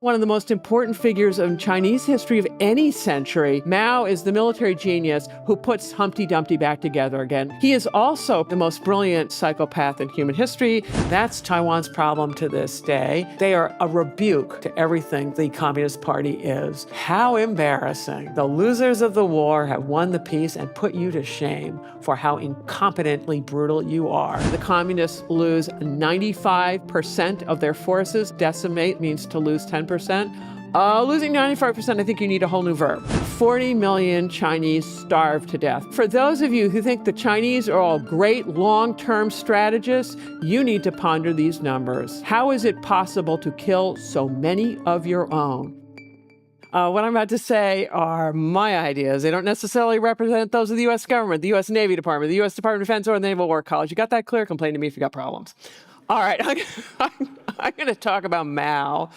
One of the most important figures in Chinese history of any century, Mao is the military genius who puts Humpty Dumpty back together again. He is also the most brilliant psychopath in human history. That's Taiwan's problem to this day. They are a rebuke to everything the Communist Party is. How embarrassing. The losers of the war have won the peace and put you to shame for how incompetently brutal you are. The communists lose 95% of their forces. Decimate means to lose 10%. Losing 95%, I think you need a whole new verb. 40 million Chinese starved to death. For those of you who think the Chinese are all great long-term strategists, you need to ponder these numbers. How is it possible to kill so many of your own? What I'm about to say are my ideas. They don't necessarily represent those of the U.S. government, the U.S. Navy Department, the U.S. Department of Defense, or the Naval War College. You got that clear? Complain to me if you got problems. All right, I'm going to talk about Mao.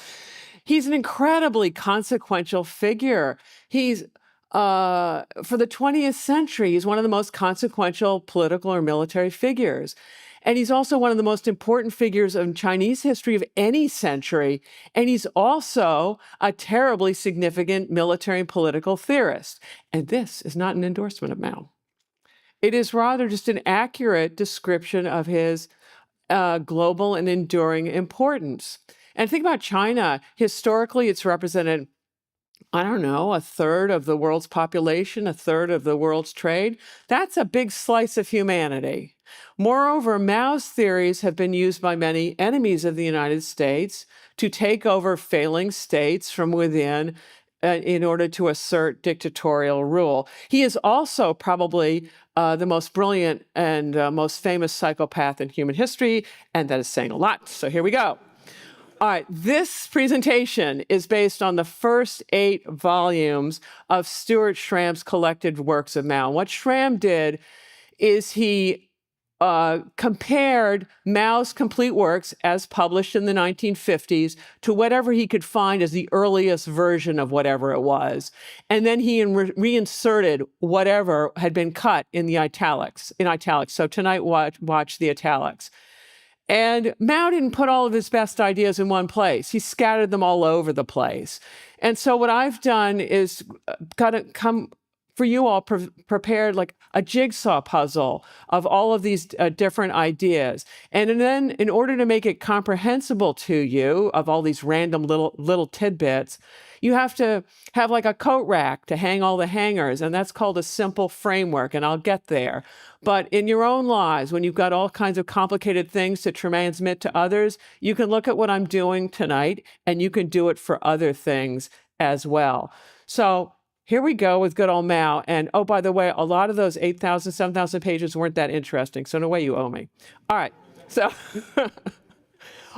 He's an incredibly consequential figure. He's, for the 20th century, he's one of the most consequential political or military figures. And he's also one of the most important figures in Chinese history of any century. And he's also a terribly significant military and political theorist. And this is not an endorsement of Mao. It is rather just an accurate description of his global and enduring importance. And think about China. Historically, it's represented, I don't know, a third of the world's population, a third of the world's trade. That's a big slice of humanity. Moreover, Mao's theories have been used by many enemies of the United States to take over failing states from within in order to assert dictatorial rule. He is also probably the most brilliant and most famous psychopath in human history, and that is saying a lot. So here we go. All right, this presentation is based on the first 8 volumes of Stuart Schramm's collected works of Mao. What Schramm did is he compared Mao's complete works as published in the 1950s to whatever he could find as the earliest version of whatever it was. And then he reinserted whatever had been cut in the italics. So tonight, watch the italics. And Mao didn't put all of his best ideas in one place. He scattered them all over the place. And so what I've done is for you all prepared like a jigsaw puzzle of all of these different ideas. And then in order to make it comprehensible to you of all these random little tidbits, you have to have like a coat rack to hang all the hangers, and that's called a simple framework, and I'll get there. But in your own lives, when you've got all kinds of complicated things to transmit to others, you can look at what I'm doing tonight, and you can do it for other things as well. So here we go with good old Mao. And oh, by the way, a lot of those 8,000, 7,000 pages weren't that interesting. So in a way, you owe me. All right. So,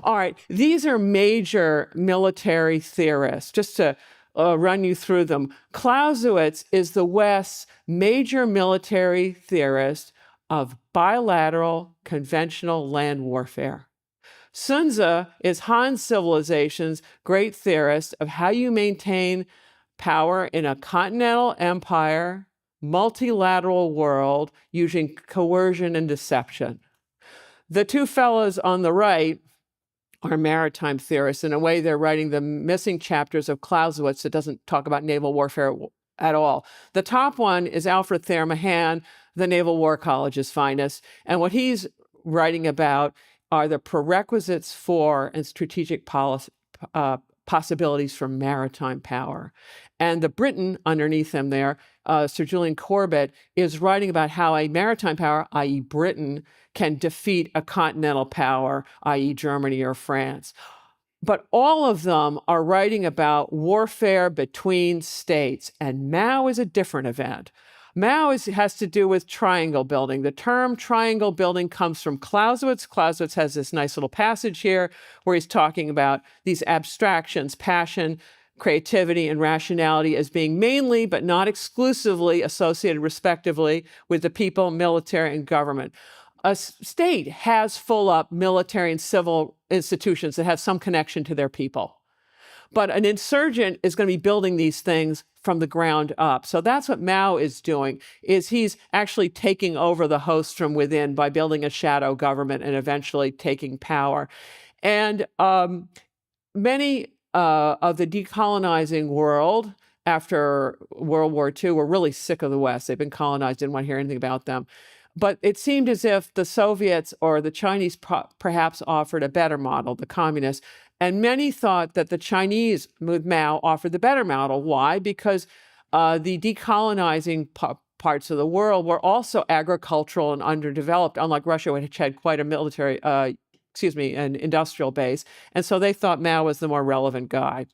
all right. These are major military theorists, just to run you through them. Clausewitz is the West's major military theorist of bilateral conventional land warfare. Sun Tzu is Han civilization's great theorist of how you maintain power in a continental empire, multilateral world using coercion and deception. The two fellows on the right are maritime theorists. In a way, they're writing the missing chapters of Clausewitz that doesn't talk about naval warfare at all. The top one is Alfred Thayer Mahan, the Naval War College's finest. And what he's writing about are the prerequisites for and strategic possibilities for maritime power. And the Briton underneath them there, Sir Julian Corbett, is writing about how a maritime power, i.e. Britain, can defeat a continental power, i.e. Germany or France. But all of them are writing about warfare between states, and Mao is a different event. Mao has to do with triangle building. The term triangle building comes from Clausewitz. Clausewitz has this nice little passage here where he's talking about these abstractions, passion, creativity, and rationality as being mainly, but not exclusively, associated respectively with the people, military, and government. A state has full-up military and civil institutions that have some connection to their people. But an insurgent is going to be building these things from the ground up. So that's what Mao is doing, is he's actually taking over the host from within by building a shadow government and eventually taking power. And many of the decolonizing world after World War II were really sick of the West. They've been colonized, didn't want to hear anything about them. But it seemed as if the Soviets or the Chinese perhaps offered a better model, the communists. And many thought that the Chinese, with Mao, offered the better model. Why? Because the decolonizing parts of the world were also agricultural and underdeveloped, unlike Russia, which had quite a military, an industrial base. And so they thought Mao was the more relevant guy.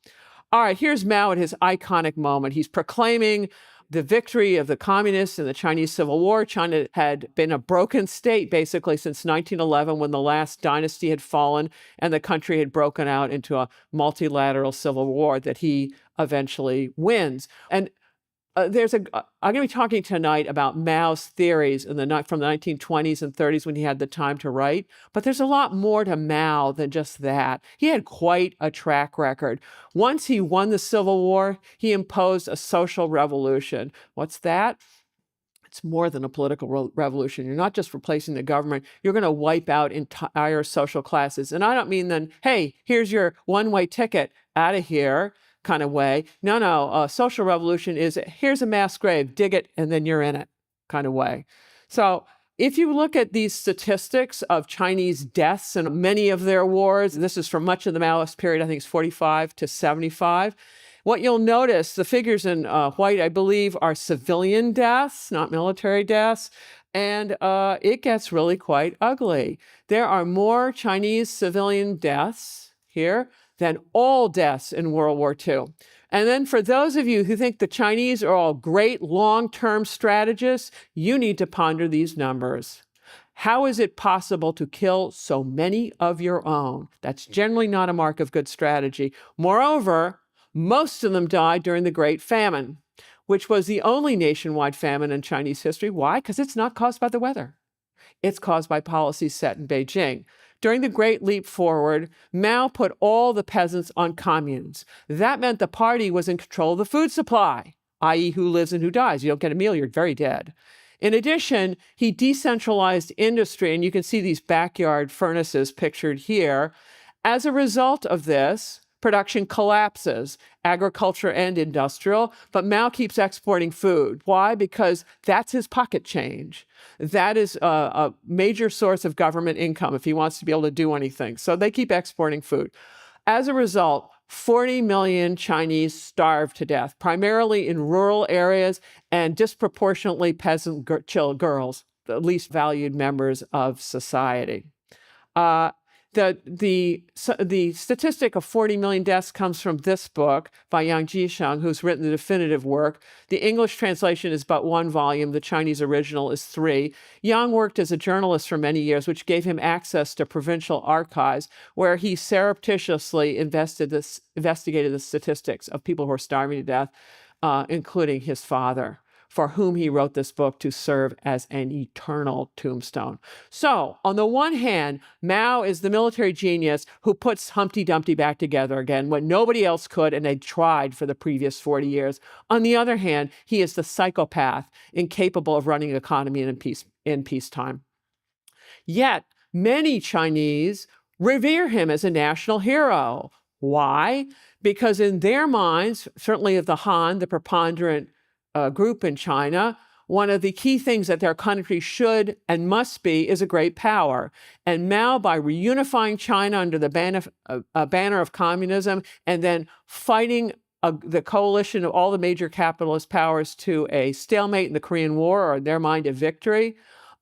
All right, here's Mao at his iconic moment. He's proclaiming the victory of the communists in the Chinese Civil War. China had been a broken state basically since 1911, when the last dynasty had fallen and the country had broken out into a multilateral civil war that he eventually wins. And I'm going to be talking tonight about Mao's theories from the 1920s and 30s when he had the time to write. But there's a lot more to Mao than just that. He had quite a track record. Once he won the Civil War, he imposed a social revolution. What's that? It's more than a political revolution. You're not just replacing the government. You're going to wipe out entire social classes. And I don't mean then, hey, here's your one-way ticket out of here kind of way. No, a social revolution is here's a mass grave, dig it, and then you're in it kind of way. So if you look at these statistics of Chinese deaths in many of their wars, this is from much of the Maoist period, I think it's 45 to 75, what you'll notice, the figures in white, I believe, are civilian deaths, not military deaths. And it gets really quite ugly. There are more Chinese civilian deaths here than all deaths in World War II. And then for those of you who think the Chinese are all great long-term strategists, you need to ponder these numbers. How is it possible to kill so many of your own? That's generally not a mark of good strategy. Moreover, most of them died during the Great Famine, which was the only nationwide famine in Chinese history. Why? Because it's not caused by the weather. It's caused by policies set in Beijing. During the Great Leap Forward, Mao put all the peasants on communes. That meant the party was in control of the food supply, i.e. who lives and who dies. You don't get a meal, you're very dead. In addition, he decentralized industry, and you can see these backyard furnaces pictured here. As a result of this, production collapses, agriculture and industrial, but Mao keeps exporting food. Why? Because that's his pocket change. That is a major source of government income if he wants to be able to do anything. So they keep exporting food. As a result, 40 million Chinese starved to death, primarily in rural areas and disproportionately peasant girls, the least valued members of society. The statistic of 40 million deaths comes from this book by Yang Jisheng, who's written the definitive work. The English translation is but one volume. The Chinese original is 3. Yang worked as a journalist for many years, which gave him access to provincial archives, where he surreptitiously investigated the statistics of people who are starving to death, including his father, for whom he wrote this book to serve as an eternal tombstone. So, on the one hand, Mao is the military genius who puts Humpty Dumpty back together again when nobody else could, and they tried for the previous 40 years. On the other hand, he is the psychopath incapable of running an economy in peacetime. Yet, many Chinese revere him as a national hero. Why? Because in their minds, certainly of the Han, the preponderant group in China, one of the key things that their country should and must be is a great power. And Mao, by reunifying China under the banner of communism and then fighting the coalition of all the major capitalist powers to a stalemate in the Korean War, or in their mind, a victory,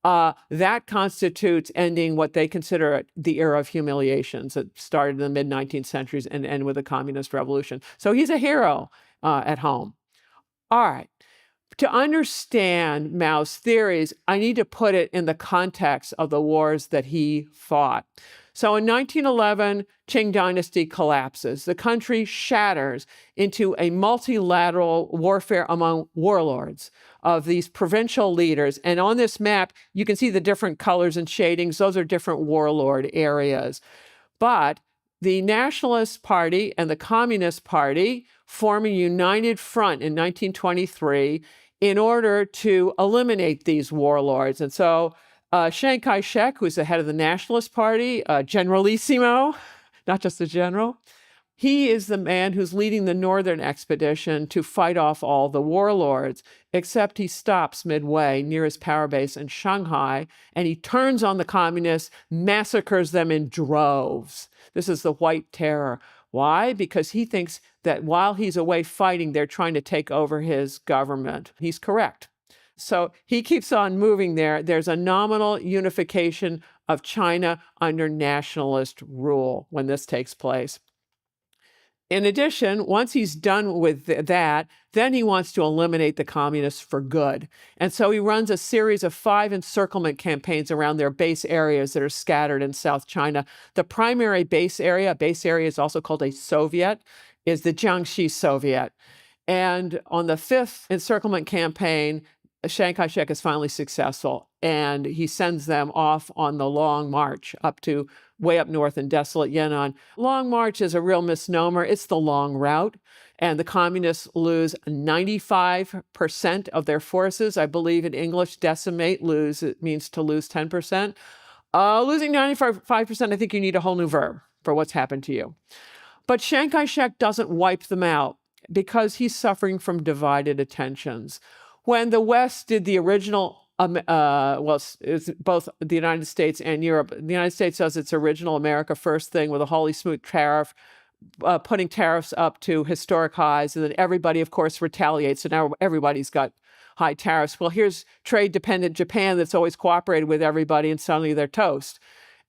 that constitutes ending what they consider the era of humiliations that started in the mid-19th centuries and end with the communist revolution. So he's a hero at home. All right. To understand Mao's theories, I need to put it in the context of the wars that he fought. So in 1911, Qing dynasty collapses. The country shatters into a multilateral warfare among warlords of these provincial leaders. And on this map, you can see the different colors and shadings. Those are different warlord areas. But the Nationalist Party and the Communist Party form a united front in 1923 in order to eliminate these warlords. And so Chiang Kai-shek, who's the head of the Nationalist Party, Generalissimo, not just the general, He is the man who's leading the northern expedition to fight off all the warlords, except he stops midway near his power base in Shanghai, and he turns on the communists, massacres them in droves. This is the White Terror. Why? Because he thinks that while he's away fighting, they're trying to take over his government. He's correct. So he keeps on moving there. There's a nominal unification of China under nationalist rule when this takes place. In addition, once he's done with that, then he wants to eliminate the communists for good. And so he runs a series of 5 encirclement campaigns around their base areas that are scattered in South China. The primary base area is also called a Soviet, is the Jiangxi Soviet. And on the 5th encirclement campaign, Chiang Kai-shek is finally successful, and he sends them off on the Long March up to way up north in desolate Yan'an. Long March is a real misnomer. It's the long route, and the communists lose 95% of their forces. I believe in English, decimate, lose, it means to lose 10%. Losing 95%, I think you need a whole new verb for what's happened to you. But Chiang Kai-shek doesn't wipe them out because he's suffering from divided attentions. When the West did the original, it's both the United States and Europe. The United States does its original America First thing with a holy smooth tariff, putting tariffs up to historic highs, and then everybody, of course, retaliates. So now everybody's got high tariffs. Well, here's trade-dependent Japan that's always cooperated with everybody, and suddenly they're toast.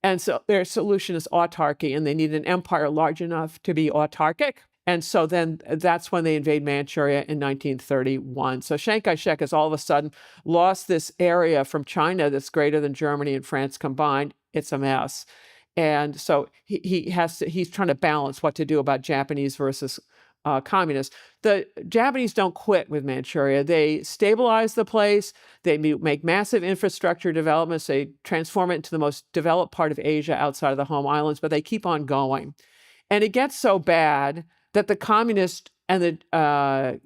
And so their solution is autarky, and they need an empire large enough to be autarkic. And so then that's when they invade Manchuria in 1931. So Chiang Kai-shek has all of a sudden lost this area from China that's greater than Germany and France combined. It's a mess. And so he's trying to balance what to do about Japanese versus communists. The Japanese don't quit with Manchuria. They stabilize the place. They make massive infrastructure developments. They transform it into the most developed part of Asia outside of the home islands, but they keep on going. And it gets so bad that the communists and the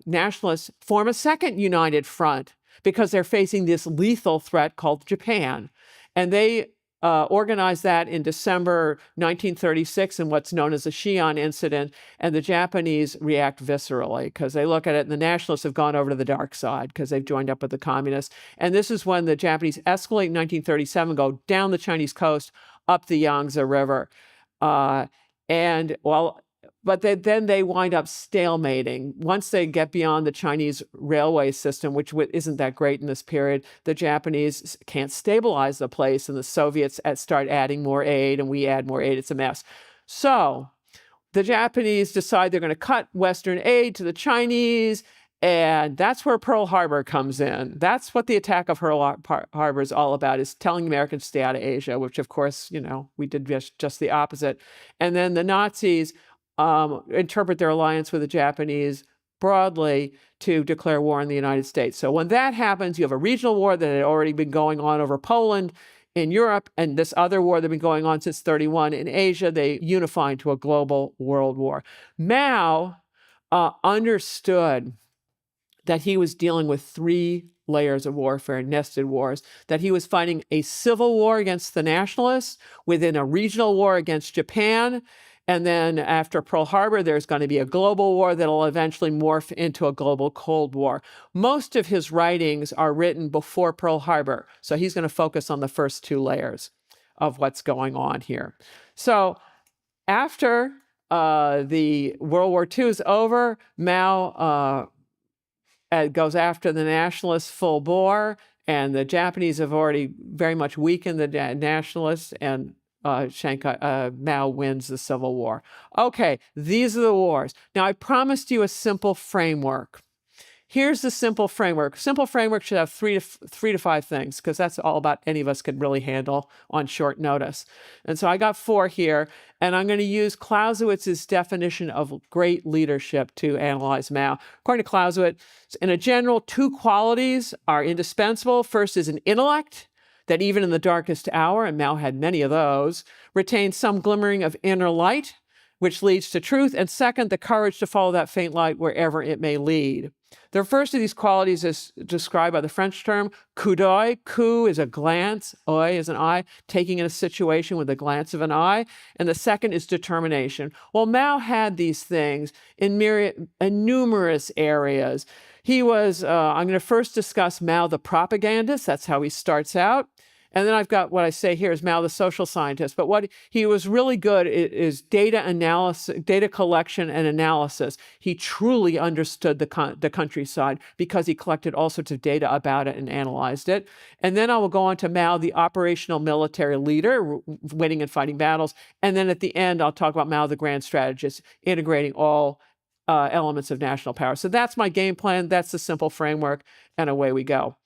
nationalists form a second united front because they're facing this lethal threat called Japan. And they organized that in December 1936 in what's known as the Xi'an incident. And the Japanese react viscerally because they look at it, and the nationalists have gone over to the dark side because they've joined up with the communists. And this is when the Japanese escalate in 1937, go down the Chinese coast, up the Yangtze River. But then they wind up stalemating. Once they get beyond the Chinese railway system, which isn't that great in this period, the Japanese can't stabilize the place, and the Soviets start adding more aid, and we add more aid. It's a mess. So the Japanese decide they're going to cut Western aid to the Chinese, and that's where Pearl Harbor comes in. That's what the attack of Pearl Harbor is all about, is telling Americans to stay out of Asia, which, of course, we did just the opposite. And then the Nazis interpret their alliance with the Japanese broadly to declare war on the United States. So when that happens, you have a regional war that had already been going on over Poland in Europe, and this other war that had been going on since 1931 in Asia. They unify into a global world war. Mao understood that he was dealing with 3 layers of warfare, nested wars, that he was fighting a civil war against the nationalists, within a regional war against Japan, and then after Pearl Harbor, there's going to be a global war that'll eventually morph into a global Cold War. Most of his writings are written before Pearl Harbor, so he's going to focus on the first 2 layers of what's going on here. So after the World War II is over, Mao goes after the nationalists full bore, and the Japanese have already very much weakened the nationalists, and Mao wins the Civil War. Okay, these are the wars. Now, I promised you a simple framework. Here's the simple framework. Simple framework should have 3 to 5 things, because that's all about any of us could really handle on short notice. And so I got 4 here, and I'm going to use Clausewitz's definition of great leadership to analyze Mao. According to Clausewitz, in a general, 2 qualities are indispensable. First is an intellect that even in the darkest hour, and Mao had many of those, retains some glimmering of inner light. which leads to truth, and second, the courage to follow that faint light wherever it may lead. The first of these qualities is described by the French term coup d'oeil. Coup is a glance, œil is an eye, taking in a situation with a glance of an eye. And the second is determination. Well, Mao had these things in numerous areas. He was, I'm going to first discuss Mao the propagandist. That's how he starts out. And then I've got what I say here is Mao the social scientist. But what he was really good is data analysis, data collection and analysis. He truly understood the countryside because he collected all sorts of data about it and analyzed it. And then I will go on to Mao, the operational military leader, winning and fighting battles. And then at the end, I'll talk about Mao, the grand strategist, integrating all elements of national power. So that's my game plan. That's the simple framework. And away we go.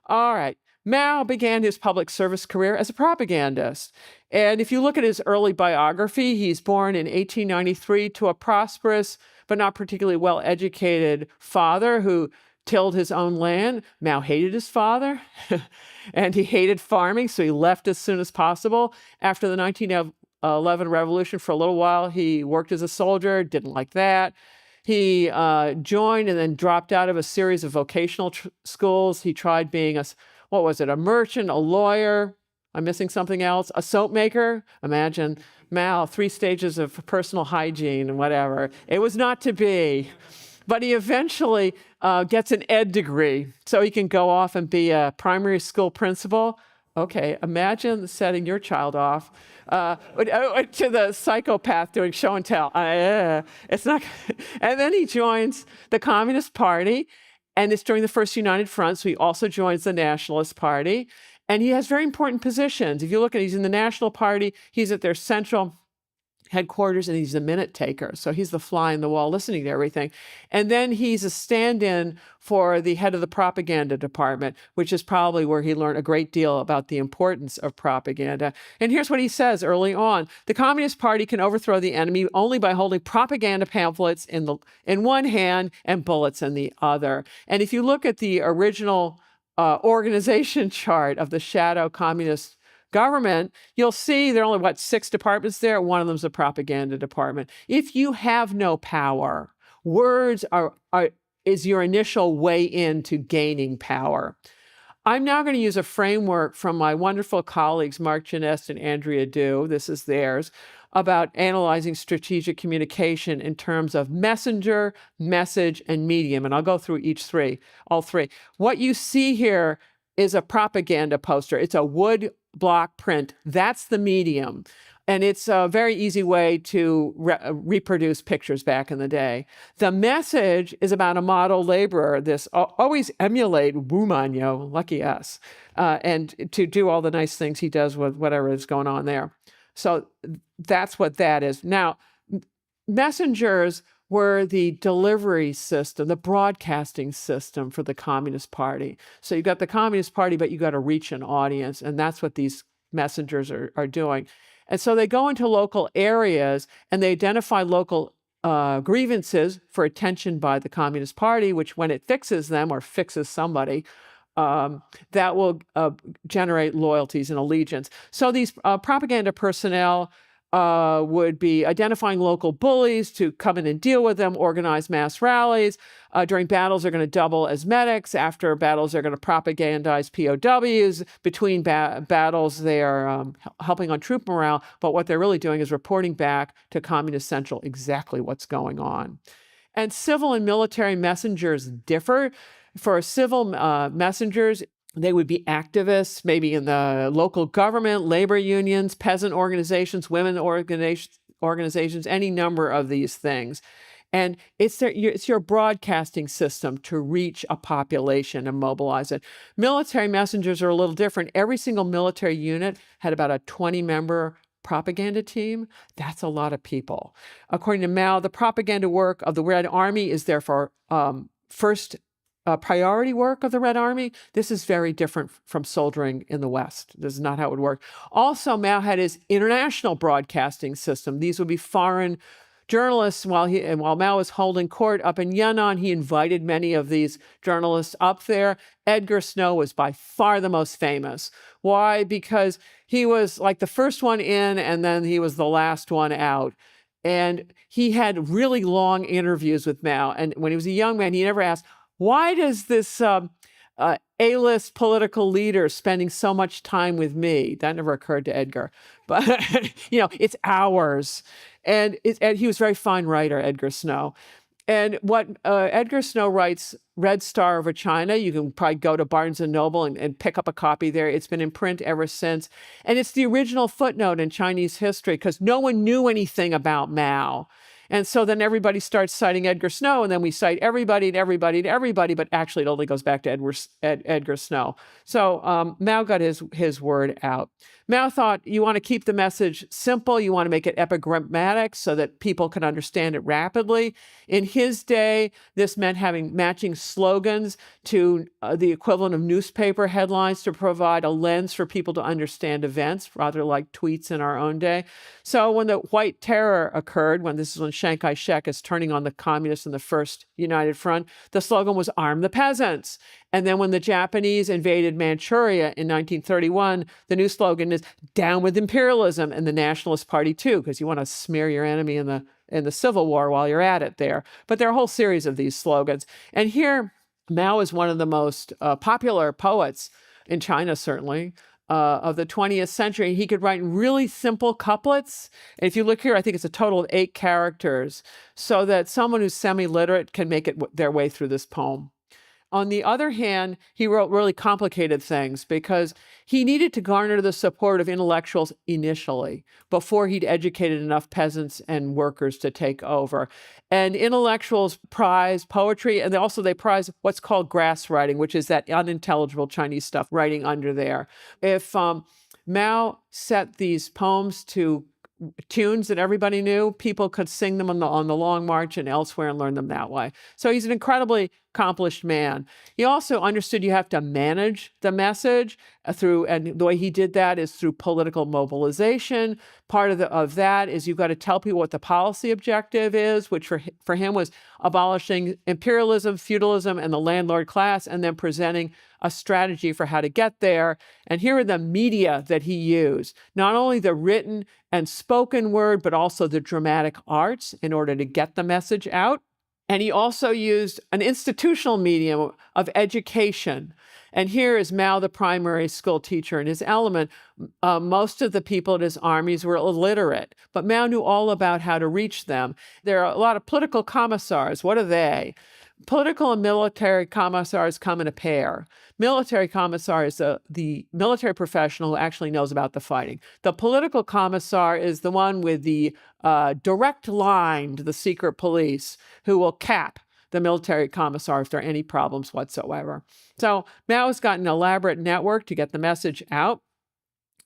All right. Mao began his public service career as a propagandist. And if you look at his early biography, he's born in 1893 to a prosperous but not particularly well-educated father who tilled his own land. Mao hated his father, and he hated farming, so he left as soon as possible. After the 1911 revolution, for a little while, he worked as a soldier, didn't like that. He joined and then dropped out of a series of vocational schools. He tried being a merchant, a lawyer, I'm missing something else, a soap maker. Imagine Mao, 3 stages of personal hygiene and whatever. It was not to be. But he eventually gets an ed degree so he can go off and be a primary school principal. Okay, imagine setting your child off to the psychopath doing show and tell. It's not. And then he joins the Communist Party. And it's during the First United Front, so he also joins the Nationalist Party. And he has very important positions. If you look at he's in the National Party, he's at their central headquarters, and he's a minute taker. So he's the fly in the wall listening to everything. And then he's a stand-in for the head of the propaganda department, which is probably where he learned a great deal about the importance of propaganda. And here's what he says early on. The Communist Party can overthrow the enemy only by holding propaganda pamphlets in one hand and bullets in the other. And if you look at the original organization chart of the shadow communist government, you'll see there are only, 6 departments there. One of them is the propaganda department. If you have no power, words is your initial way into gaining power. I'm now going to use a framework from my wonderful colleagues, Mark Ginest and Andrea Du, this is theirs, about analyzing strategic communication in terms of messenger, message, and medium. And I'll go through all three. What you see here is a propaganda poster. It's a wood block print. That's the medium. And it's a very easy way to reproduce pictures back in the day. The message is about a model laborer, this always emulate Wu Manyo, lucky us, and to do all the nice things he does with whatever is going on there. So that's what that is. Now, messengers were the delivery system, the broadcasting system for the Communist Party. So you've got the Communist Party, but you got to reach an audience, and that's what these messengers are doing. And so they go into local areas and they identify local grievances for attention by the Communist Party, which when it fixes them or fixes somebody, that will generate loyalties and allegiance. So these propaganda personnel would be identifying local bullies to come in and deal with them, organize mass rallies. During battles, they're going to double as medics. After battles, they're going to propagandize POWs. Between battles, they are helping on troop morale. But what they're really doing is reporting back to Communist Central exactly what's going on. And civil and military messengers differ. For civil messengers, they would be activists, maybe in the local government, labor unions, peasant organizations, women organizations, any number of these things. And it's your broadcasting system to reach a population and mobilize it. Military messengers are a little different. Every single military unit had about a 20-member propaganda team. That's a lot of people. According to Mao, the propaganda work of the Red Army is therefore first priority work of the Red Army. This is very different from soldiering in the West. This is not how it would work. Also, Mao had his international broadcasting system. These would be foreign journalists. While Mao was holding court up in Yan'an, he invited many of these journalists up there. Edgar Snow was by far the most famous. Why? Because he was like the first one in, and then he was the last one out. And he had really long interviews with Mao. And when he was a young man, he never asked, why does this A-list political leader spending so much time with me? That never occurred to Edgar. But, it's ours. And he was a very fine writer, Edgar Snow. And what Edgar Snow writes, Red Star over China, you can probably go to Barnes & Noble and pick up a copy there. It's been in print ever since. And it's the original footnote in Chinese history because no one knew anything about Mao. And so then everybody starts citing Edgar Snow, and then we cite everybody and everybody and everybody, but actually it only goes back to Edgar Snow. So Mao got his word out. Mao thought, you want to keep the message simple, you want to make it epigrammatic so that people can understand it rapidly. In his day, this meant having matching slogans to the equivalent of newspaper headlines to provide a lens for people to understand events, rather like tweets in our own day. So when the White Terror occurred, when Chiang Kai-shek is turning on the communists in the First United Front, the slogan was "Arm the Peasants." And then when the Japanese invaded Manchuria in 1931, the new slogan is "Down with imperialism," and the Nationalist Party too, because you want to smear your enemy in the Civil War while you're at it there. But there are a whole series of these slogans. And here, Mao is one of the most popular poets in China, certainly, of the 20th century. He could write really simple couplets. And if you look here, I think it's a total of 8 characters, so that someone who's semi-literate can make their way through this poem. On the other hand, he wrote really complicated things because he needed to garner the support of intellectuals initially before he'd educated enough peasants and workers to take over. And intellectuals prize poetry, and they prize what's called grass writing, which is that unintelligible Chinese stuff writing under there. If Mao set these poems to tunes that everybody knew, people could sing them on the Long March and elsewhere and learn them that way. So he's an incredibly accomplished man. He also understood you have to manage the message and the way he did that is through political mobilization. Part of that is you've got to tell people what the policy objective is, which for him was abolishing imperialism, feudalism, and the landlord class, and then presenting a strategy for how to get there. And here are the media that he used, not only the written and spoken word, but also the dramatic arts in order to get the message out. And he also used an institutional medium of education. And here is Mao, the primary school teacher in his element. Most of the people at his armies were illiterate, but Mao knew all about how to reach them. There are a lot of political commissars. What are they? Political and military commissars come in a pair. Military commissar is the military professional who actually knows about the fighting. The political commissar is the one with the direct line to the secret police who will cap the military commissar if there are any problems whatsoever. So Mao has got an elaborate network to get the message out,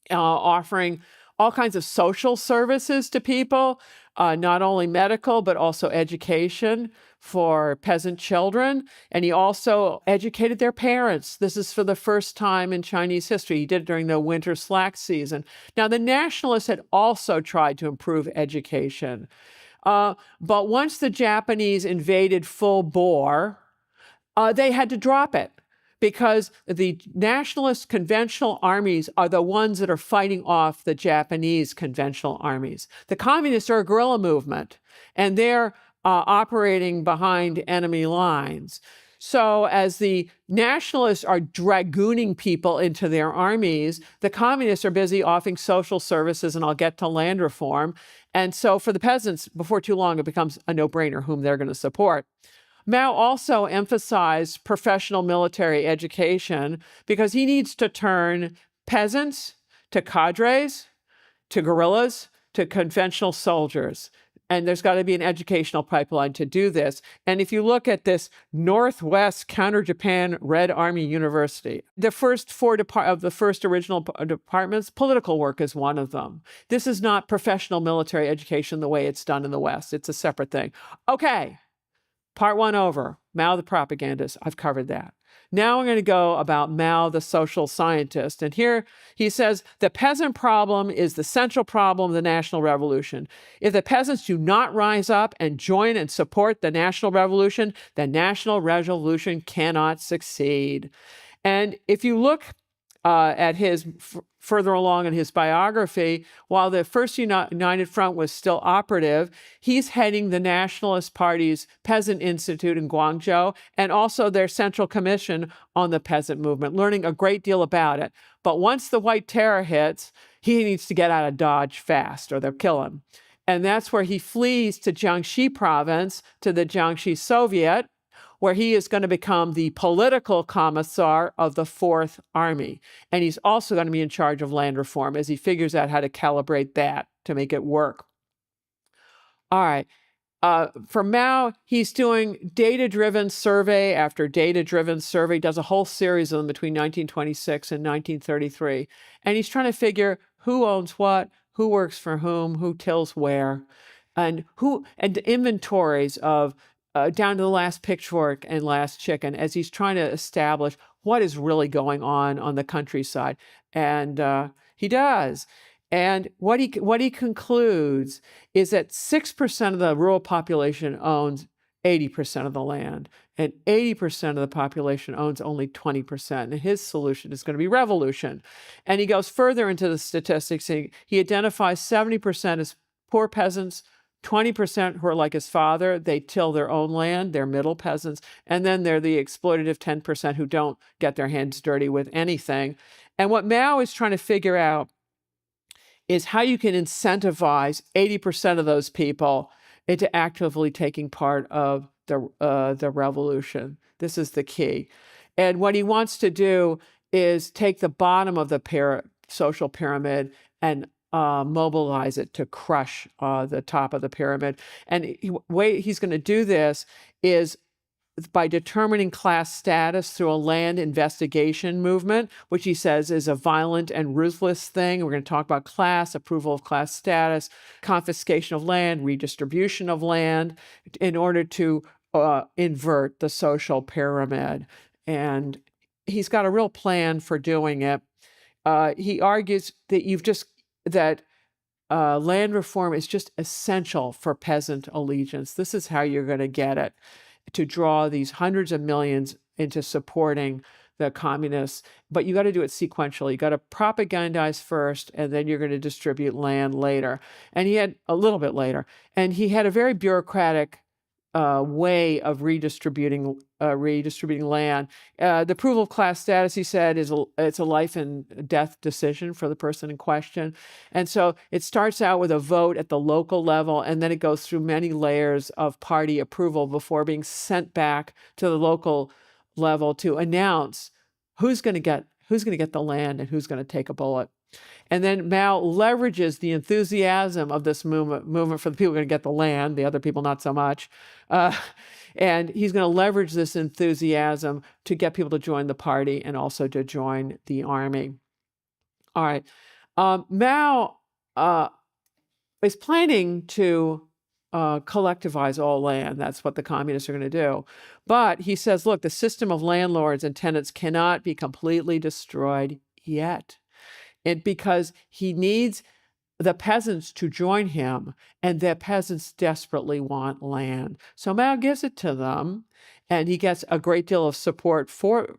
offering all kinds of social services to people, not only medical, but also education for peasant children. And he also educated their parents. This is for the first time in Chinese history. He did it during the winter slack season. Now, the nationalists had also tried to improve education. But once the Japanese invaded full bore, they had to drop it, because the nationalist conventional armies are the ones that are fighting off the Japanese conventional armies. The communists are a guerrilla movement, and they're operating behind enemy lines. So as the nationalists are dragooning people into their armies, the communists are busy offering social services, and I'll get to land reform. And so for the peasants, before too long, it becomes a no-brainer whom they're going to support. Mao also emphasized professional military education because he needs to turn peasants to cadres, to guerrillas, to conventional soldiers. And there's got to be an educational pipeline to do this. And if you look at this Northwest Counter-Japan Red Army University, the first 4 of the first original departments, political work is one of them. This is not professional military education the way it's done in the West. It's a separate thing. Okay, part 1 over. Mao the propagandist. I've covered that. Now I'm going to go about Mao the social scientist. And here he says, the peasant problem is the central problem of the national revolution. If the peasants do not rise up and join and support the national revolution, the national revolution cannot succeed. And if you look further along in his biography, while the First United Front was still operative, he's heading the Nationalist Party's Peasant Institute in Guangzhou and also their Central Commission on the Peasant Movement, learning a great deal about it. But once the White Terror hits, he needs to get out of Dodge fast or they'll kill him. And that's where he flees to Jiangxi province, to the Jiangxi Soviet, where he is going to become the political commissar of the Fourth Army. And he's also going to be in charge of land reform as he figures out how to calibrate that to make it work. All right. For Mao, he's doing data-driven survey after data-driven survey, does a whole series of them between 1926 and 1933. And he's trying to figure who owns what, who works for whom, who tills where, and inventories of down to the last pitchfork and last chicken as he's trying to establish what is really going on the countryside. And he does. And what he concludes is that 6% of the rural population owns 80% of the land, and 80% of the population owns only 20%. And his solution is going to be revolution. And he goes further into the statistics. He identifies 70% as poor peasants, 20% who are like his father, they till their own land, they're middle peasants, and then they're the exploitative 10% who don't get their hands dirty with anything. And what Mao is trying to figure out is how you can incentivize 80% of those people into actively taking part of the revolution. This is the key. And what he wants to do is take the bottom of the social pyramid and mobilize it to crush the top of the pyramid. And the way he's going to do this is by determining class status through a land investigation movement, which he says is a violent and ruthless thing. We're going to talk about class, approval of class status, confiscation of land, redistribution of land, in order to invert the social pyramid. And he's got a real plan for doing it. He argues that land reform is just essential for peasant allegiance. This is how you're going to get it, to draw these hundreds of millions into supporting the communists. But you got to do it sequentially. You got to propagandize first, and then you're going to distribute land later. And he had a little bit later. And he had a very bureaucratic way of redistributing land. The approval of class status, he said, it's a life and death decision for the person in question. And so it starts out with a vote at the local level, and then it goes through many layers of party approval before being sent back to the local level to announce who's going to get the land and who's going to take a bullet. And then Mao leverages the enthusiasm of this movement for the people who are going to get the land, the other people not so much. And he's going to leverage this enthusiasm to get people to join the party and also to join the army. All right. Mao is planning to collectivize all land. That's what the communists are going to do. But he says, look, the system of landlords and tenants cannot be completely destroyed yet. Because he needs the peasants to join him, and the peasants desperately want land. So Mao gives it to them, and he gets a great deal of support for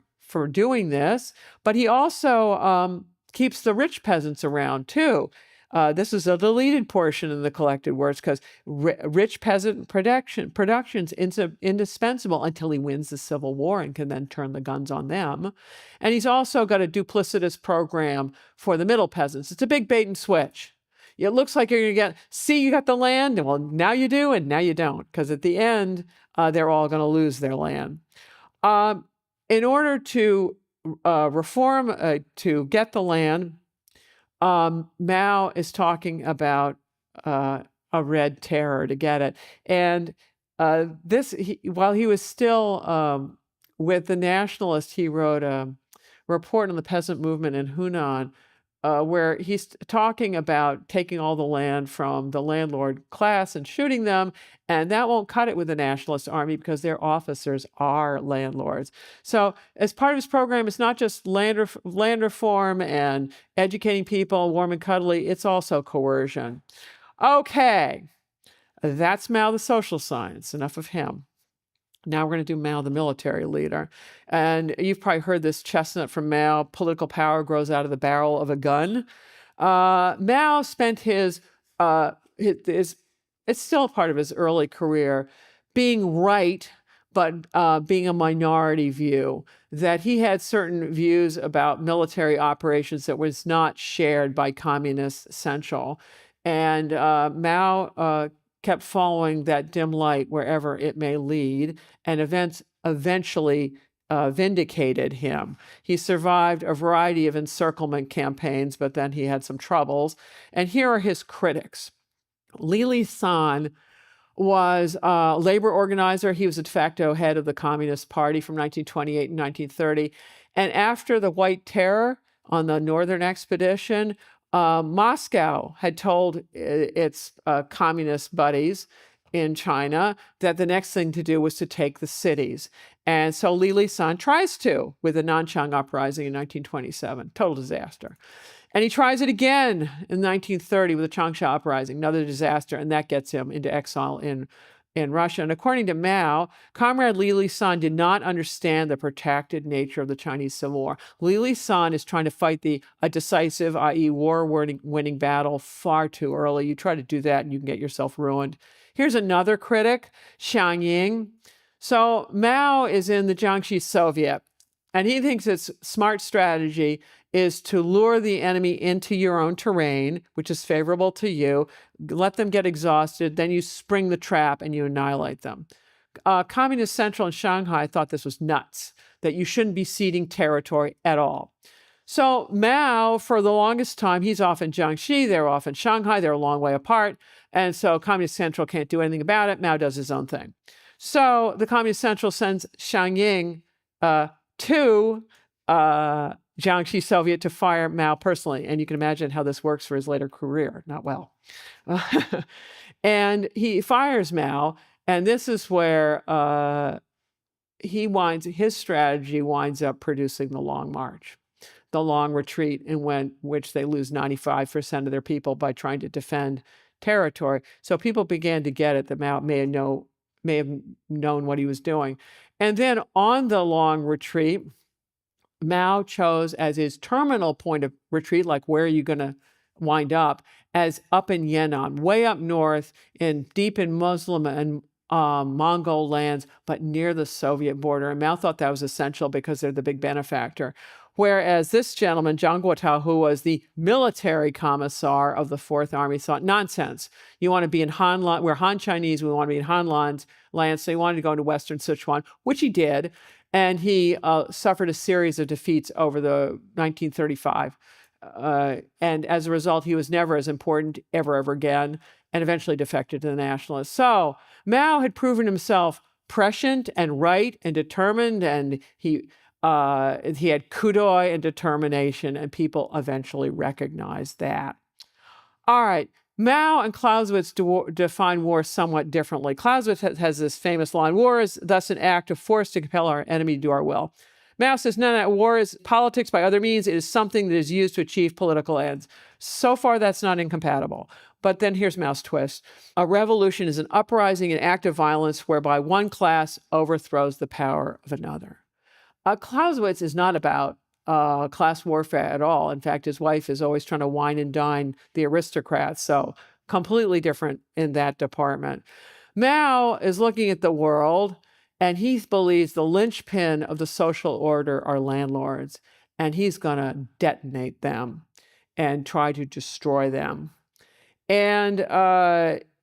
doing this. But he also keeps the rich peasants around too. This is a deleted portion in the collected works because rich peasant production's indispensable until he wins the Civil War and can then turn the guns on them. And he's also got a duplicitous program for the middle peasants. It's a big bait and switch. It looks like you're going to you got the land, and well, now you do, and now you don't, because at the end, they're all going to lose their land. In order to reform, to get the land, Mao is talking about a red terror to get it. And while he was still with the nationalists, he wrote a report on the peasant movement in Hunan, where he's talking about taking all the land from the landlord class and shooting them, and that won't cut it with the nationalist army because their officers are landlords. So as part of his program, it's not just land reform and educating people, warm and cuddly, it's also coercion. Okay, that's Mao the social science. Enough of him. Now we're going to do Mao, the military leader. And you've probably heard this chestnut from Mao: political power grows out of the barrel of a gun. Mao spent his, it's still part of his early career, being right, but being a minority view, that he had certain views about military operations that was not shared by Communist Central. And Mao kept following that dim light wherever it may lead, and events eventually vindicated him. He survived a variety of encirclement campaigns, but then he had some troubles. And here are his critics. Li Lisan was a labor organizer. He was a de facto head of the Communist Party from 1928 and 1930. And after the White Terror on the Northern Expedition, Moscow had told its communist buddies in China that the next thing to do was to take the cities. And so Li Lisan tries to with the Nanchang Uprising in 1927, total disaster. And he tries it again in 1930 with the Changsha Uprising, another disaster, and that gets him into exile in Russia. And according to Mao, Comrade Li Lisan did not understand the protracted nature of the Chinese Civil War. Li Lisan is trying to fight a decisive, i.e. war-winning battle far too early. You try to do that and you can get yourself ruined. Here's another critic, Xiang Ying. So Mao is in the Jiangxi Soviet, and he thinks its smart strategy is to lure the enemy into your own terrain, which is favorable to you, let them get exhausted, then you spring the trap and you annihilate them. Communist Central in Shanghai thought this was nuts, that you shouldn't be ceding territory at all. So Mao, for the longest time, he's off in Jiangxi, they're off in Shanghai, they're a long way apart, and so Communist Central can't do anything about it. Mao does his own thing. So the Communist Central sends Xiang Ying to Jiangxi Soviet to fire Mao personally. And you can imagine how this works for his later career. Not well. And he fires Mao. And this is where his strategy winds up producing the Long March, the Long Retreat, in which they lose 95% of their people by trying to defend territory. So people began to get it that Mao may have known what he was doing. And then on the Long Retreat, Mao chose as his terminal point of retreat, like where are you going to wind up, as up in Yan'an, way up north, deep in Muslim and Mongol lands, but near the Soviet border. And Mao thought that was essential because they're the big benefactor. Whereas this gentleman, Zhang Guotao, who was the military commissar of the Fourth Army, thought, nonsense. You want to be in Hanlan, we're Han Chinese, we want to be in Hanlan's lands. So he wanted to go into Western Sichuan, which he did. And he suffered a series of defeats over the 1935. And as a result, he was never as important ever again, and eventually defected to the nationalists. So Mao had proven himself prescient and right and determined, and he had kudoy and determination, and people eventually recognized that. All right. Mao and Clausewitz define war somewhat differently. Clausewitz has this famous line: war is thus an act of force to compel our enemy to do our will. Mao says, no, war is politics by other means. It is something that is used to achieve political ends. So far, that's not incompatible. But then here's Mao's twist. A revolution is an uprising, an act of violence whereby one class overthrows the power of another. Clausewitz is not about class warfare at all. In fact, his wife is always trying to wine and dine the aristocrats, so completely different in that department. Mao is looking at the world, and he believes the linchpin of the social order are landlords, and he's going to detonate them and try to destroy them. And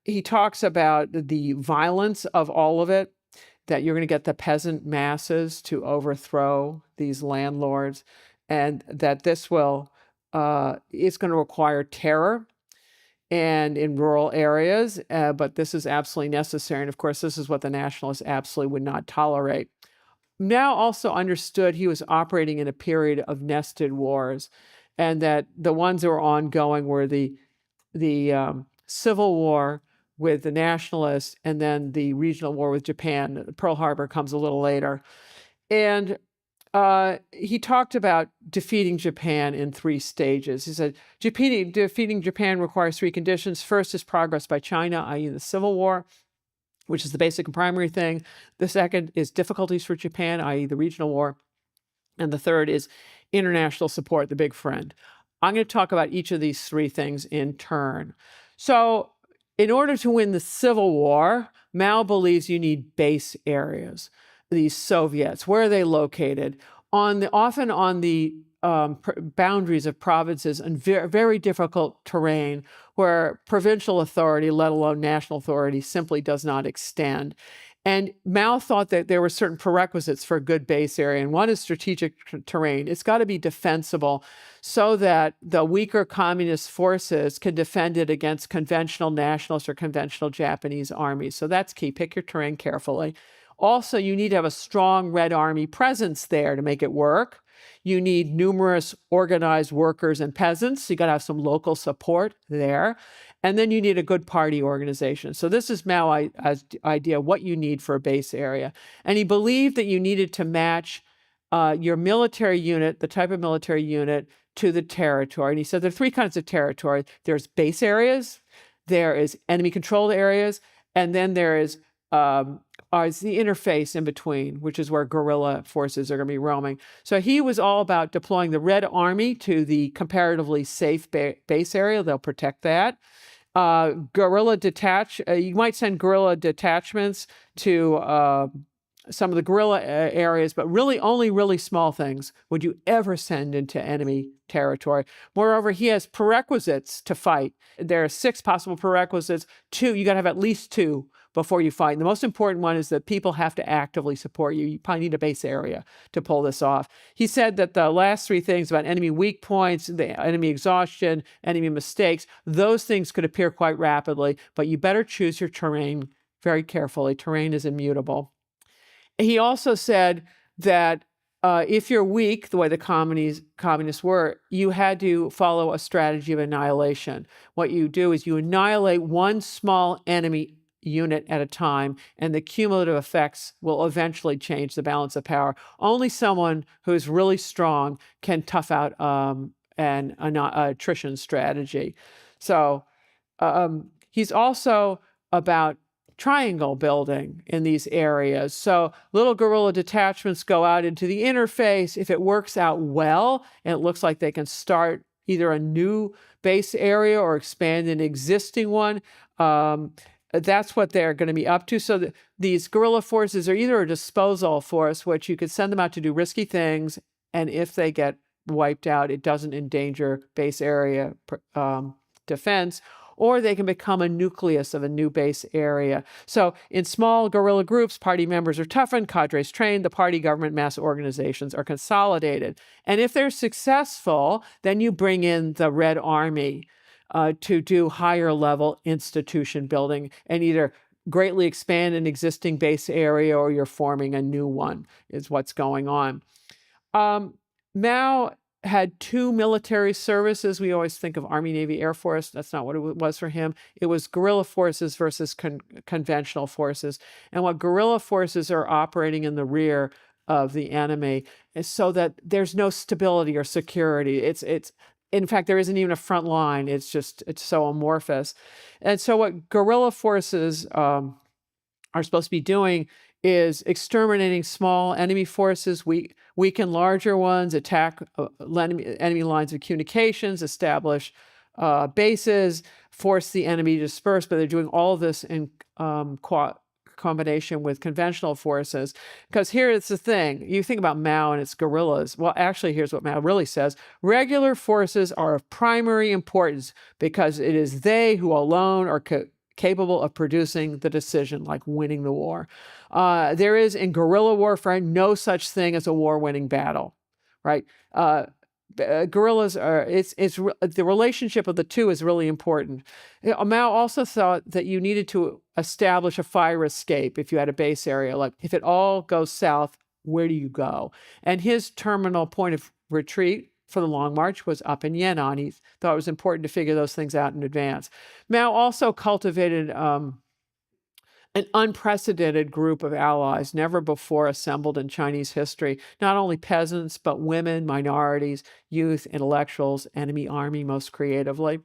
he talks about the violence of all of it, that you're going to get the peasant masses to overthrow these landlords, and that this will, it's going to require terror and in rural areas, but this is absolutely necessary. And of course, this is what the nationalists absolutely would not tolerate. Mao also understood he was operating in a period of nested wars, and that the ones that were ongoing were the Civil War with the nationalists, and then the regional war with Japan. Pearl Harbor comes a little later. And he talked about defeating Japan in 3 stages. He said, defeating Japan requires 3 conditions. First is progress by China, i.e. the Civil War. which is the basic and primary thing. The second is difficulties for Japan, i.e. the regional war. And the third is international support, the big friend. I'm going to talk about each of these three things in turn. So in order to win the Civil War, Mao believes you need base areas. These Soviets, where are they located? Often on the boundaries of provinces and very difficult terrain where provincial authority, let alone national authority, simply does not extend. And Mao thought that there were certain prerequisites for a good base area, and one is strategic terrain. It's got to be defensible so that the weaker communist forces can defend it against conventional nationalist or conventional Japanese armies. So that's key. Pick your terrain carefully. Also, you need to have a strong Red Army presence there to make it work. You need numerous organized workers and peasants. So you got to have some local support there. And then you need a good party organization. So this is Mao's idea, what you need for a base area. And he believed that you needed to match your military unit, the type of military unit, to the territory. And he said there are three kinds of territory. There's base areas, there is enemy-controlled areas, and then there is the interface in between, which is where guerrilla forces are going to be roaming. So he was all about deploying the Red Army to the comparatively safe base area. They'll protect that. You might send guerrilla detachments to some of the guerrilla areas, but really only really small things would you ever send into enemy territory. Moreover, he has prerequisites to fight. There are 6 possible prerequisites. You got to have at least 2 before you fight. And the most important one is that people have to actively support you. You probably need a base area to pull this off. He said that the last 3 things about enemy weak points, the enemy exhaustion, enemy mistakes, those things could appear quite rapidly, but you better choose your terrain very carefully. Terrain is immutable. He also said that if you're weak, the way the communists were, you had to follow a strategy of annihilation. What you do is you annihilate one small enemy unit at a time, and the cumulative effects will eventually change the balance of power. Only someone who's really strong can tough out an attrition strategy. So he's also about triangle building in these areas. So little guerrilla detachments go out into the interface. If it works out well, and it looks like they can start either a new base area or expand an existing one, that's what they're going to be up to. So these guerrilla forces are either a disposal force, which you could send them out to do risky things, and if they get wiped out, it doesn't endanger base area defense, or they can become a nucleus of a new base area. So in small guerrilla groups, party members are toughened, cadres trained, the party, government, mass organizations are consolidated. And if they're successful, then you bring in the Red Army to do higher level institution building and either greatly expand an existing base area or you're forming a new one, is what's going on. Mao had 2 military services. We always think of Army, Navy, Air Force. That's not what it was for him. It was guerrilla forces versus conventional forces. And what guerrilla forces are operating in the rear of the enemy is so that there's no stability or security. It's in fact, there isn't even a front line. It's so amorphous. And so what guerrilla forces are supposed to be doing is exterminating small enemy forces, weaken larger ones, attack enemy lines of communications, establish bases, force the enemy to disperse. But they're doing all of this in combination with conventional forces. Because here's the thing. You think about Mao and its guerrillas. Well, actually, here's what Mao really says. Regular forces are of primary importance because it is they who alone are capable of producing the decision, like winning the war. There is in guerrilla warfare no such thing as a war-winning battle, right? Guerrillas are, the relationship of the two is really important. Mao also thought that you needed to establish a fire escape if you had a base area. Like if it all goes south, where do you go? And his terminal point of retreat for the Long March was up in Yan'an. He thought it was important to figure those things out in advance. Mao also cultivated an unprecedented group of allies never before assembled in Chinese history. Not only peasants, but women, minorities, youth, intellectuals, enemy army most creatively.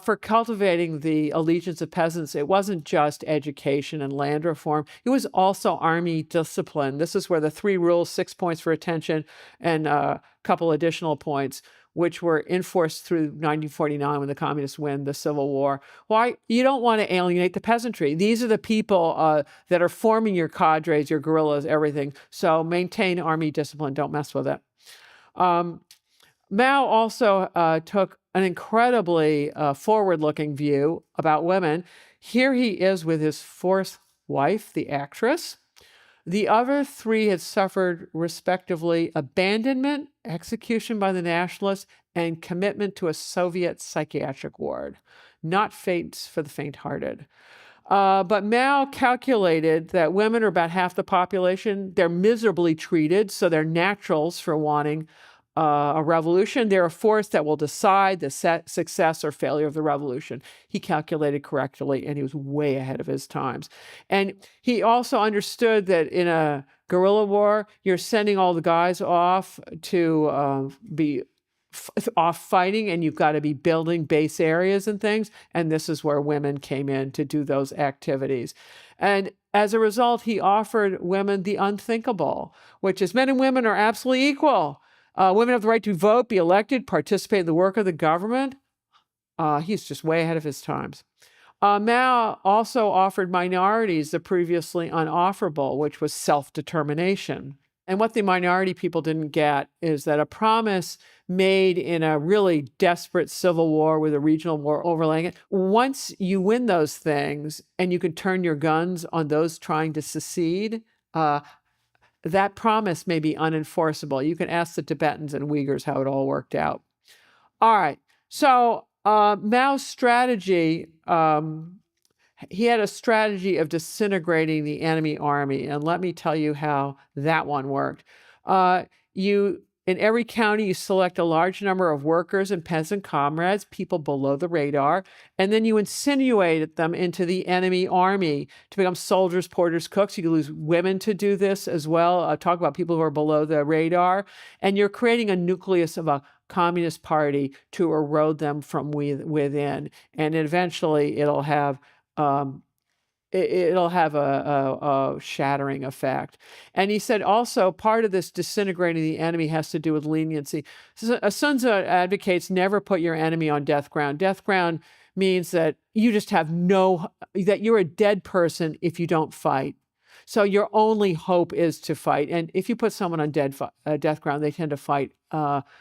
for cultivating the allegiance of peasants, it wasn't just education and land reform. It was also army discipline. This is where the 3 rules, 6 points for attention, and a couple additional points, which were enforced through 1949 when the communists win the Civil War. Why? You don't want to alienate the peasantry. These are the people that are forming your cadres, your guerrillas, everything. So maintain army discipline. Don't mess with it. Mao also took an incredibly forward-looking view about women. Here he is with his 4th wife, the actress. The other 3 had suffered, respectively, abandonment, execution by the nationalists, and commitment to a Soviet psychiatric ward. Not fates for the faint-hearted. But Mao calculated that women are about half the population. They're miserably treated, so they're naturals for wanting a revolution. They're a force that will decide the success or failure of the revolution. He calculated correctly, and he was way ahead of his times. And he also understood that in a guerrilla war, you're sending all the guys off to be off fighting, and you've got to be building base areas and things. And this is where women came in to do those activities. And as a result, he offered women the unthinkable, which is men and women are absolutely equal. Women have the right to vote, be elected, participate in the work of the government. He's just way ahead of his times. Mao also offered minorities the previously unofferable, which was self-determination. And what the minority people didn't get is that a promise made in a really desperate civil war with a regional war overlaying it, once you win those things and you can turn your guns on those trying to secede, that promise may be unenforceable. You can ask the Tibetans and Uyghurs how it all worked out. All right. So Mao's strategy, he had a strategy of disintegrating the enemy army. And let me tell you how that one worked. In every county, you select a large number of workers and peasant comrades, people below the radar, and then you insinuate them into the enemy army to become soldiers, porters, cooks. You can use women to do this as well. Talk about people who are below the radar. And you're creating a nucleus of a communist party to erode them from within. And eventually it'll have a shattering effect. And he said also part of this disintegrating the enemy has to do with leniency. Sun Tzu advocates never put your enemy on death ground. Death ground means that you just have that you're a dead person if you don't fight. So your only hope is to fight. And if you put someone on death ground, they tend to fight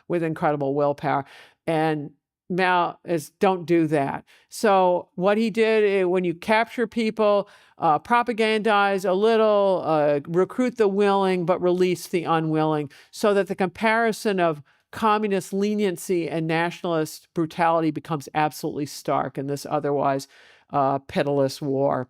with incredible willpower. And Mao don't do that. So what he did, when you capture people, propagandize a little, recruit the willing, but release the unwilling, so that the comparison of communist leniency and nationalist brutality becomes absolutely stark in this otherwise pitiless war.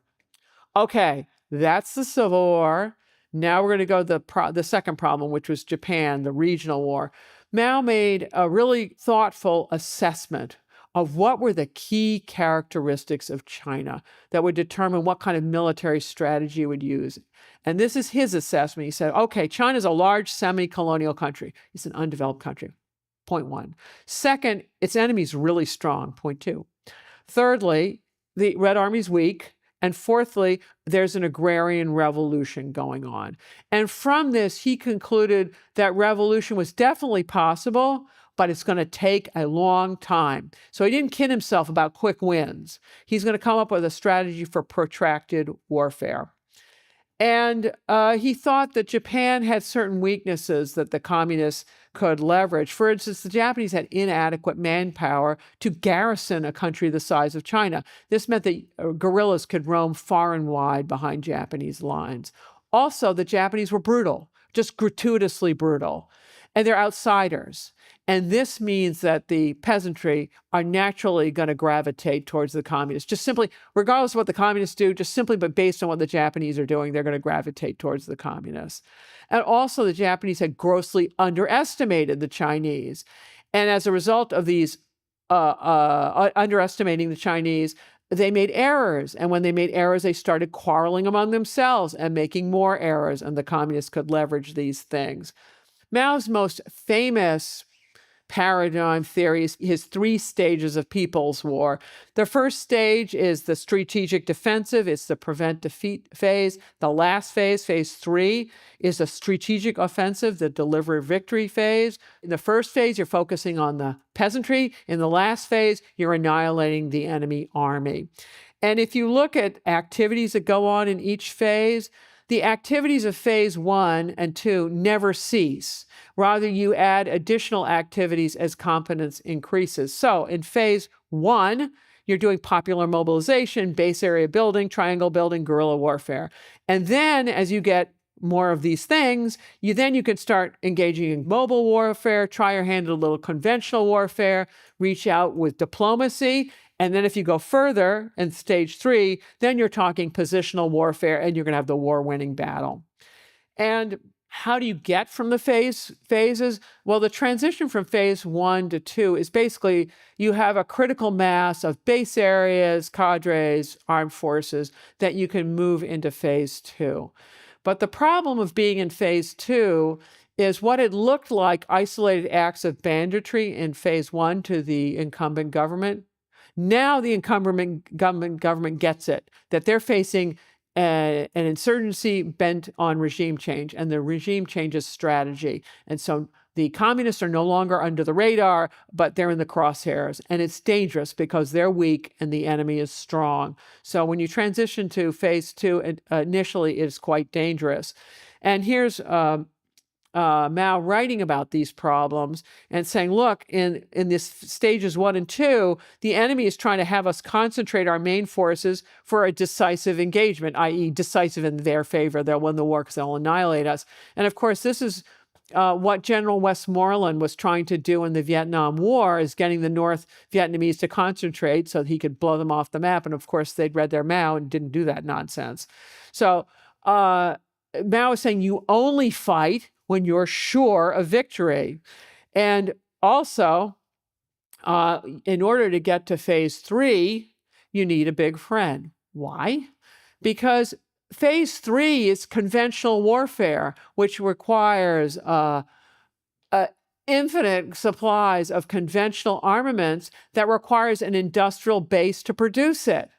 Okay, that's the Civil War. Now we're going to go to the second problem, which was Japan, the regional war. Mao made a really thoughtful assessment of what were the key characteristics of China that would determine what kind of military strategy he would use. And this is his assessment. He said, okay, China's a large semi-colonial country. It's an undeveloped country, point 1. Second, its enemy's really strong, point 2. Thirdly, the Red Army's weak. And fourthly, there's an agrarian revolution going on. And from this, he concluded that revolution was definitely possible, but it's going to take a long time. So he didn't kid himself about quick wins. He's going to come up with a strategy for protracted warfare. And he thought that Japan had certain weaknesses that the communists could leverage. For instance, the Japanese had inadequate manpower to garrison a country the size of China. This meant that guerrillas could roam far and wide behind Japanese lines. Also, the Japanese were brutal, just gratuitously brutal, and they're outsiders. And this means that the peasantry are naturally going to gravitate towards the communists. Just simply, regardless of what the communists do, just simply, but based on what the Japanese are doing, they're going to gravitate towards the communists. And also, the Japanese had grossly underestimated the Chinese. And as a result of these underestimating the Chinese, they made errors. And when they made errors, they started quarreling among themselves and making more errors. And the communists could leverage these things. Mao's most famous paradigm theories, his 3 stages of People's War. The first stage is the strategic defensive. It's the prevent defeat phase. The last phase, phase 3, is a strategic offensive, the deliver victory phase. In the first phase, you're focusing on the peasantry. In the last phase, you're annihilating the enemy army. And if you look at activities that go on in each phase, the activities of phase 1 and 2 never cease. Rather, you add additional activities as competence increases. So in phase 1, you're doing popular mobilization, base area building, triangle building, guerrilla warfare. And then as you get more of these things, you can start engaging in mobile warfare, try your hand at a little conventional warfare, reach out with diplomacy. And then if you go further in stage 3, then you're talking positional warfare, and you're going to have the war-winning battle. And how do you get from the phases? Well, the transition from phase 1 to 2 is basically you have a critical mass of base areas, cadres, armed forces that you can move into phase 2. But the problem of being in phase 2 is what it looked like isolated acts of banditry in phase 1 to the incumbent government. Now the incumbent government gets it, that they're facing an insurgency bent on regime change, and the regime changes strategy. And so the communists are no longer under the radar, but they're in the crosshairs. And it's dangerous because they're weak and the enemy is strong. So when you transition to phase 2, initially it is quite dangerous. And here's Mao writing about these problems and saying, look, in this stages 1 and 2, the enemy is trying to have us concentrate our main forces for a decisive engagement, i.e. decisive in their favor. They'll win the war because they'll annihilate us. And of course, this is what General Westmoreland was trying to do in the Vietnam War, is getting the North Vietnamese to concentrate so that he could blow them off the map. And of course, they'd read their Mao and didn't do that nonsense. So Mao is saying you only fight when you're sure of victory. And also, in order to get to phase 3, you need a big friend. Why? Because phase 3 is conventional warfare, which requires infinite supplies of conventional armaments that requires an industrial base to produce it.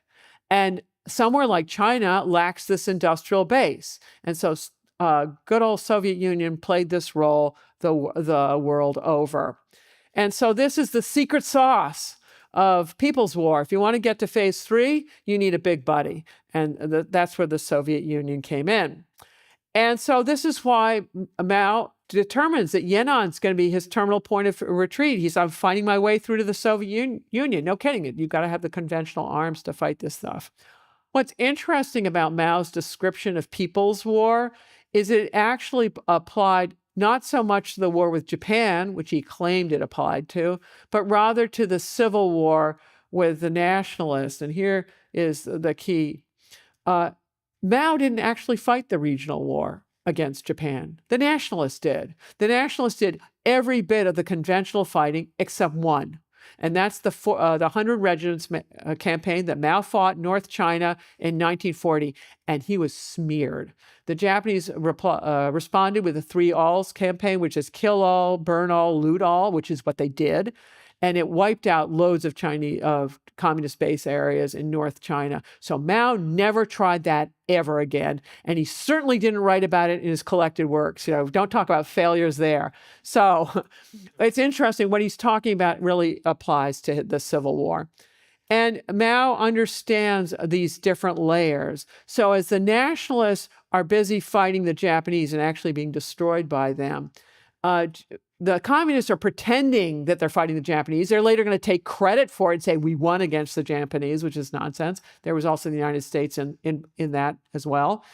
And somewhere like China lacks this industrial base. And so good old Soviet Union played this role the world over. And so this is the secret sauce of People's War. If you want to get to phase 3, you need a big buddy. And that's where the Soviet Union came in. And so this is why Mao determines that Yannan's going to be his terminal point of retreat. He's, I'm fighting my way through to the Soviet Union. No kidding. You've got to have the conventional arms to fight this stuff. What's interesting about Mao's description of People's War is it actually applied not so much to the war with Japan, which he claimed it applied to, but rather to the civil war with the nationalists. And here is the key. Mao didn't actually fight the regional war against Japan. The nationalists did. The nationalists did every bit of the conventional fighting except one. And that's the 100 Regiments campaign that Mao fought in North China in 1940, and he was smeared. The Japanese responded with the 3 alls campaign, which is kill all, burn all, loot all, which is what they did. And it wiped out loads of communist base areas in North China. So Mao never tried that ever again. And he certainly didn't write about it in his collected works. You know, don't talk about failures there. So it's interesting. What he's talking about really applies to the Civil War. And Mao understands these different layers. So as the nationalists are busy fighting the Japanese and actually being destroyed by them, the communists are pretending that they're fighting the Japanese. They're later going to take credit for it and say, we won against the Japanese, which is nonsense. There was also the United States in that as well,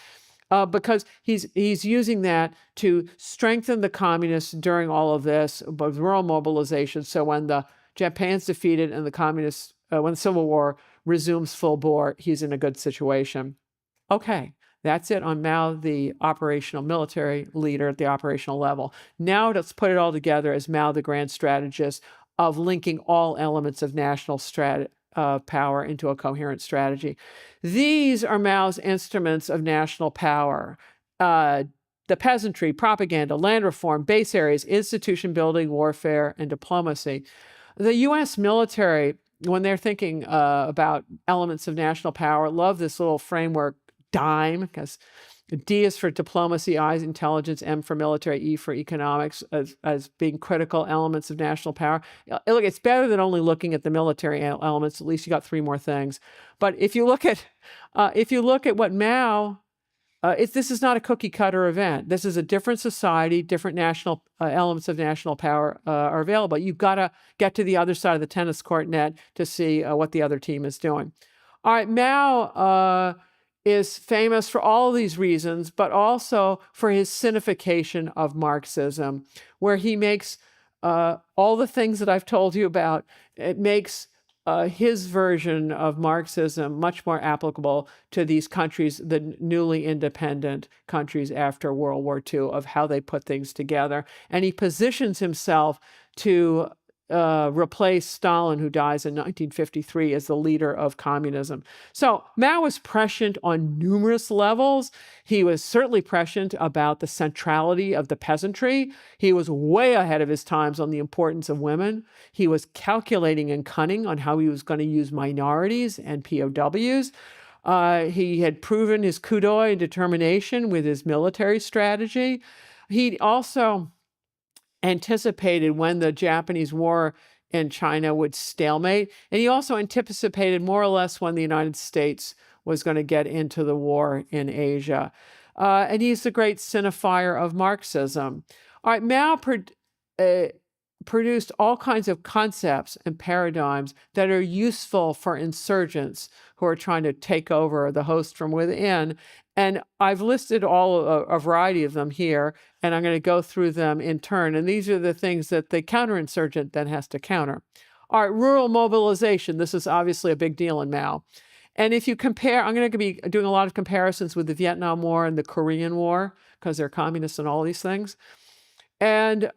because he's using that to strengthen the communists during all of this, both rural mobilization. So when the Japan's defeated and the communists, when the Civil War resumes full bore, he's in a good situation. Okay. That's it on Mao, the operational military leader at the operational level. Now let's put it all together as Mao, the grand strategist of linking all elements of national power into a coherent strategy. These are Mao's instruments of national power. the peasantry, propaganda, land reform, base areas, institution building, warfare, and diplomacy. The U.S. military, when they're thinking about elements of national power, love this little framework, DIME, because D is for diplomacy, I is intelligence, M for military, E for economics, as being critical elements of national power. Look, it's better than only looking at the military elements. At least you got three more things. But if you look at what Mao, this is not a cookie cutter event. This is a different society, different national elements of national power are available. You've got to get to the other side of the tennis court net to see what the other team is doing. All right, Mao is famous for all these reasons, but also for his sinification of Marxism, where he makes all the things that I've told you about. It makes his version of Marxism much more applicable to these countries, the newly independent countries after World War II, of how they put things together. And he positions himself to replace Stalin, who dies in 1953, as the leader of communism. So Mao was prescient on numerous levels. He was certainly prescient about the centrality of the peasantry. He was way ahead of his times on the importance of women. He was calculating and cunning on how he was going to use minorities and POWs. He had proven his coup d'oeil and determination with his military strategy. He also anticipated when the Japanese war in China would stalemate. And he also anticipated more or less when the United States was going to get into the war in Asia. And he's the great signifier of Marxism. All right, Mao produced all kinds of concepts and paradigms that are useful for insurgents who are trying to take over the host from within. And I've listed a variety of them here, and I'm going to go through them in turn. And these are the things that the counterinsurgent then has to counter. All right, rural mobilization. This is obviously a big deal in Mao. And if you compare, I'm going to be doing a lot of comparisons with the Vietnam War and the Korean War, because they're communists and all these things. And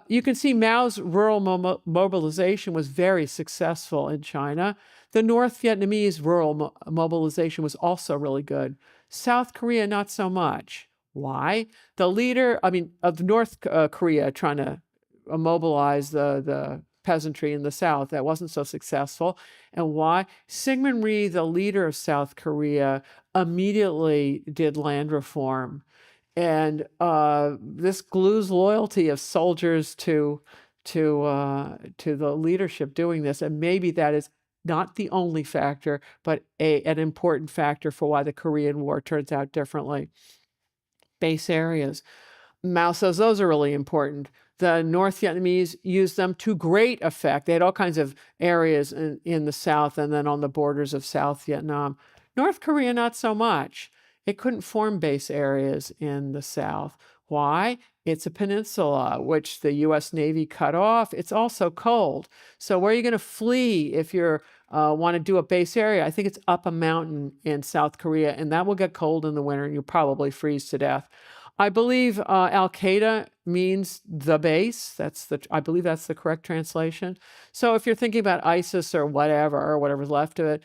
you can see Mao's rural mobilization was very successful in China. The North Vietnamese rural mobilization was also really good. South Korea, not so much. Why? The leader, of North Korea trying to mobilize the peasantry in the South, that wasn't so successful. And why? Syngman Rhee, the leader of South Korea, immediately did land reform. And this glues loyalty of soldiers to the leadership doing this. And maybe that is not the only factor, but an important factor for why the Korean War turns out differently. Base areas. Mao says those are really important. The North Vietnamese used them to great effect. They had all kinds of areas in the South and then on the borders of South Vietnam. North Korea, not so much. It couldn't form base areas in the South. Why? It's a peninsula, which the U.S. Navy cut off. It's also cold. So where are you going to flee if you want to do a base area? I think it's up a mountain in South Korea, and that will get cold in the winter, and you'll probably freeze to death. I believe Al-Qaeda means the base. I believe that's the correct translation. So if you're thinking about ISIS or whatever's left of it,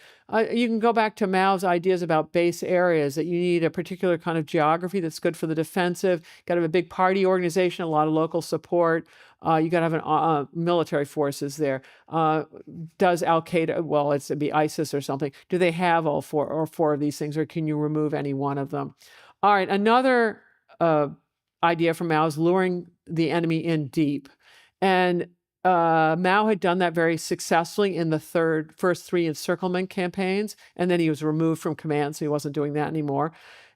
you can go back to Mao's ideas about base areas, that you need a particular kind of geography that's good for the defensive. You got to have a big party organization, a lot of local support. You got to have military forces there. Does Al-Qaeda, well, it'd be ISIS or something. Do they have all four of these things, or can you remove any one of them? All right, another idea from Mao is luring the enemy in deep. And Mao had done that very successfully in the first three encirclement campaigns, and then he was removed from command, so he wasn't doing that anymore.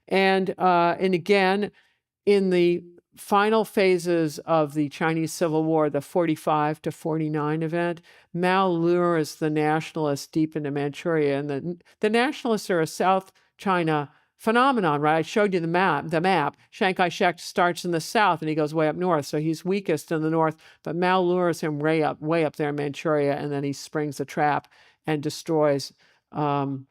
And again, in the final phases of the Chinese Civil War, the 45 to 49 event, Mao lures the nationalists deep into Manchuria. And the nationalists are a South China phenomenon, right? I showed you the map. Chiang Kai-shek starts in the south and he goes way up north. So he's weakest in the north, but Mao lures him way up there in Manchuria, and then he springs the trap and destroys Chiang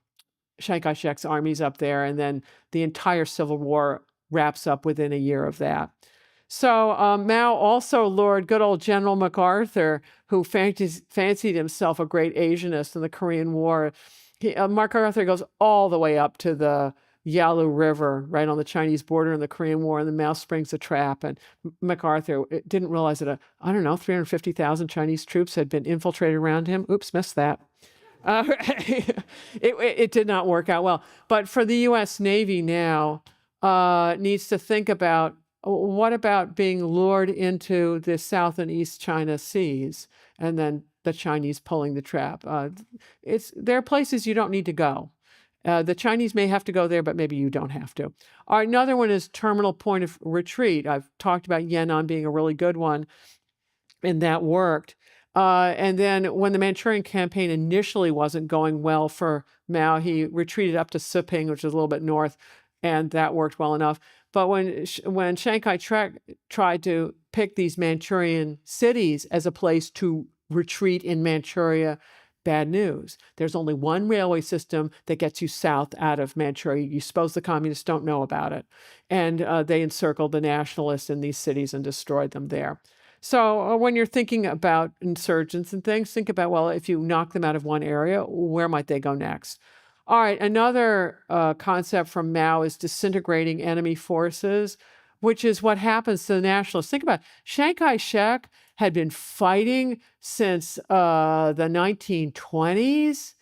Kai-shek's armies up there. And then the entire Civil War wraps up within a year of that. So Mao also lured good old General MacArthur, who fancied himself a great Asianist in the Korean War. MacArthur goes all the way up to the Yalu River, right on the Chinese border in the Korean War, and the Mao springs a trap. And MacArthur didn't realize that, 350,000 Chinese troops had been infiltrated around him. Oops, missed that. It did not work out well. But for the U.S. Navy now, needs to think about, what about being lured into the South and East China Seas, and then the Chinese pulling the trap. There are places you don't need to go. The Chinese may have to go there, but maybe you don't have to. All right, another one is terminal point of retreat. I've talked about Yan'an being a really good one, and that worked. And then when the Manchurian campaign initially wasn't going well for Mao, he retreated up to Siping, which is a little bit north, and that worked well enough. But when Chiang Kai-shek tried to pick these Manchurian cities as a place to retreat in Manchuria, bad news. There's only one railway system that gets you south out of Manchuria. You suppose the communists don't know about it. And they encircled the nationalists in these cities and destroyed them there. So when you're thinking about insurgents and things, think about, well, if you knock them out of one area, where might they go next? All right, another concept from Mao is disintegrating enemy forces, which is what happens to the nationalists. Think about it. Chiang Kai-shek had been fighting since the 1920s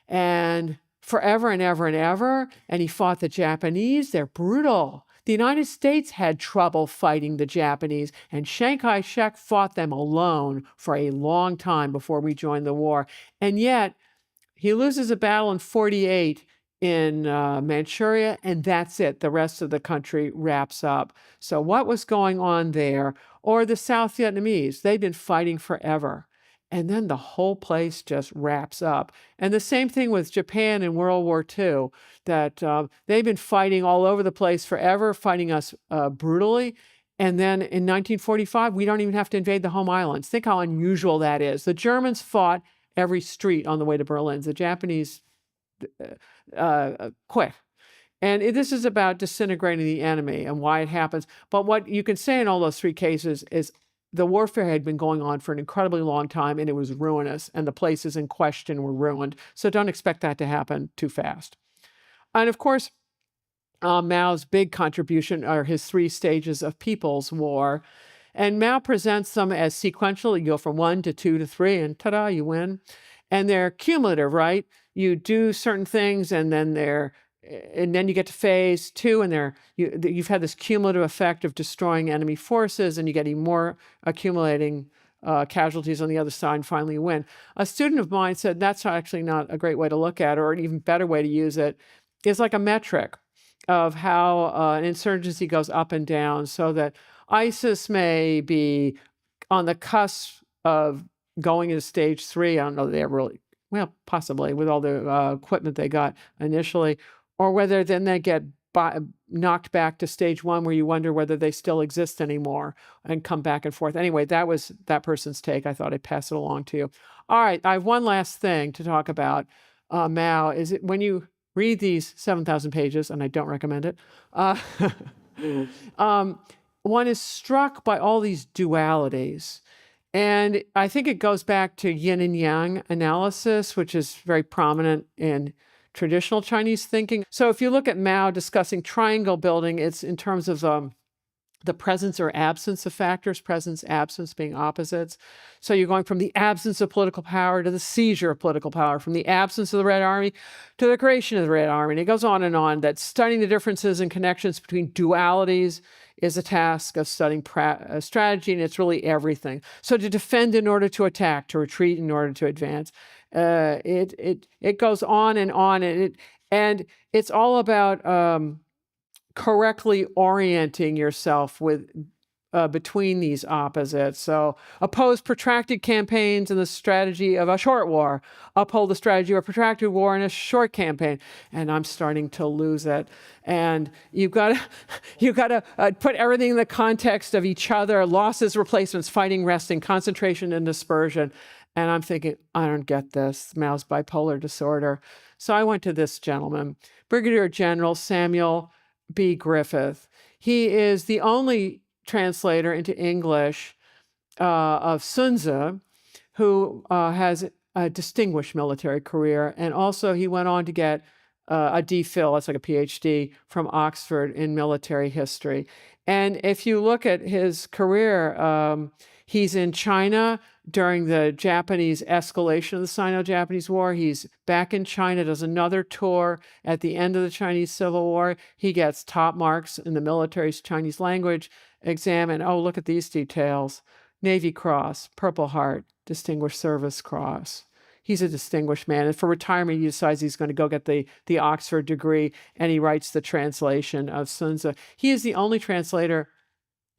and forever and ever and ever, and he fought the Japanese. They're brutal. The United States had trouble fighting the Japanese, and Chiang Kai-shek fought them alone for a long time before we joined the war. And yet, he loses a battle in 1948 in Manchuria, and that's it. The rest of the country wraps up. So what was going on there? Or the South Vietnamese, they've been fighting forever. And then the whole place just wraps up. And the same thing with Japan in World War II, that they've been fighting all over the place forever, fighting us brutally. And then in 1945, we don't even have to invade the home islands. Think how unusual that is. The Germans fought every street on the way to Berlin. The Japanese quit. And this is about disintegrating the enemy and why it happens. But what you can say in all those three cases is the warfare had been going on for an incredibly long time, and it was ruinous, and the places in question were ruined. So don't expect that to happen too fast. And of course, Mao's big contribution are his 3 stages of People's War. And Mao presents them as sequential. You go from 1 to 2 to 3, and ta-da, you win. And they're cumulative, right? You do certain things, and then you get to phase 2, and you've had this cumulative effect of destroying enemy forces, and you get even more accumulating casualties on the other side, and finally you win. A student of mine said that's actually not a great way to look at it, or an even better way to use it is like a metric of how an insurgency goes up and down, so that ISIS may be on the cusp of going into stage 3. I don't know, they're really, well, possibly with all the equipment they got initially, or whether then they get knocked back to stage 1, where you wonder whether they still exist anymore, and come back and forth. Anyway, that was that person's take. I thought I'd pass it along to you. All right, I have one last thing to talk about Mao. Is it when you read these 7,000 pages, and I don't recommend it, one is struck by all these dualities. And I think it goes back to yin and yang analysis, which is very prominent in traditional Chinese thinking. So if you look at Mao discussing triangle building, it's in terms of the presence or absence of factors, presence, absence being opposites. So you're going from the absence of political power to the seizure of political power, from the absence of the Red Army to the creation of the Red Army. And it goes on, that studying the differences and connections between dualities is a task of studying strategy, and it's really everything. So to defend in order to attack, to retreat in order to advance, it goes on, and it's all about correctly orienting yourself with between these opposites. So oppose protracted campaigns in the strategy of a short war. Uphold the strategy of a protracted war in a short campaign. And I'm starting to lose it. And you've got to put everything in the context of each other: losses, replacements, fighting, resting, concentration, and dispersion. And I'm thinking, I don't get this. Mao's bipolar disorder. So I went to this gentleman, Brigadier General Samuel B. Griffith. He is the only translator into English of Sun Tzu, who has a distinguished military career. And also he went on to get a DPhil, that's like a PhD from Oxford in military history. And if you look at his career, he's in China during the Japanese escalation of the Sino-Japanese War. He's back in China, does another tour at the end of the Chinese Civil War. He gets top marks in the military's Chinese language exam. And oh, look at these details. Navy Cross, Purple Heart, Distinguished Service Cross. He's a distinguished man. And for retirement, he decides he's going to go get the Oxford degree, and he writes the translation of Sun Tzu. He is the only translator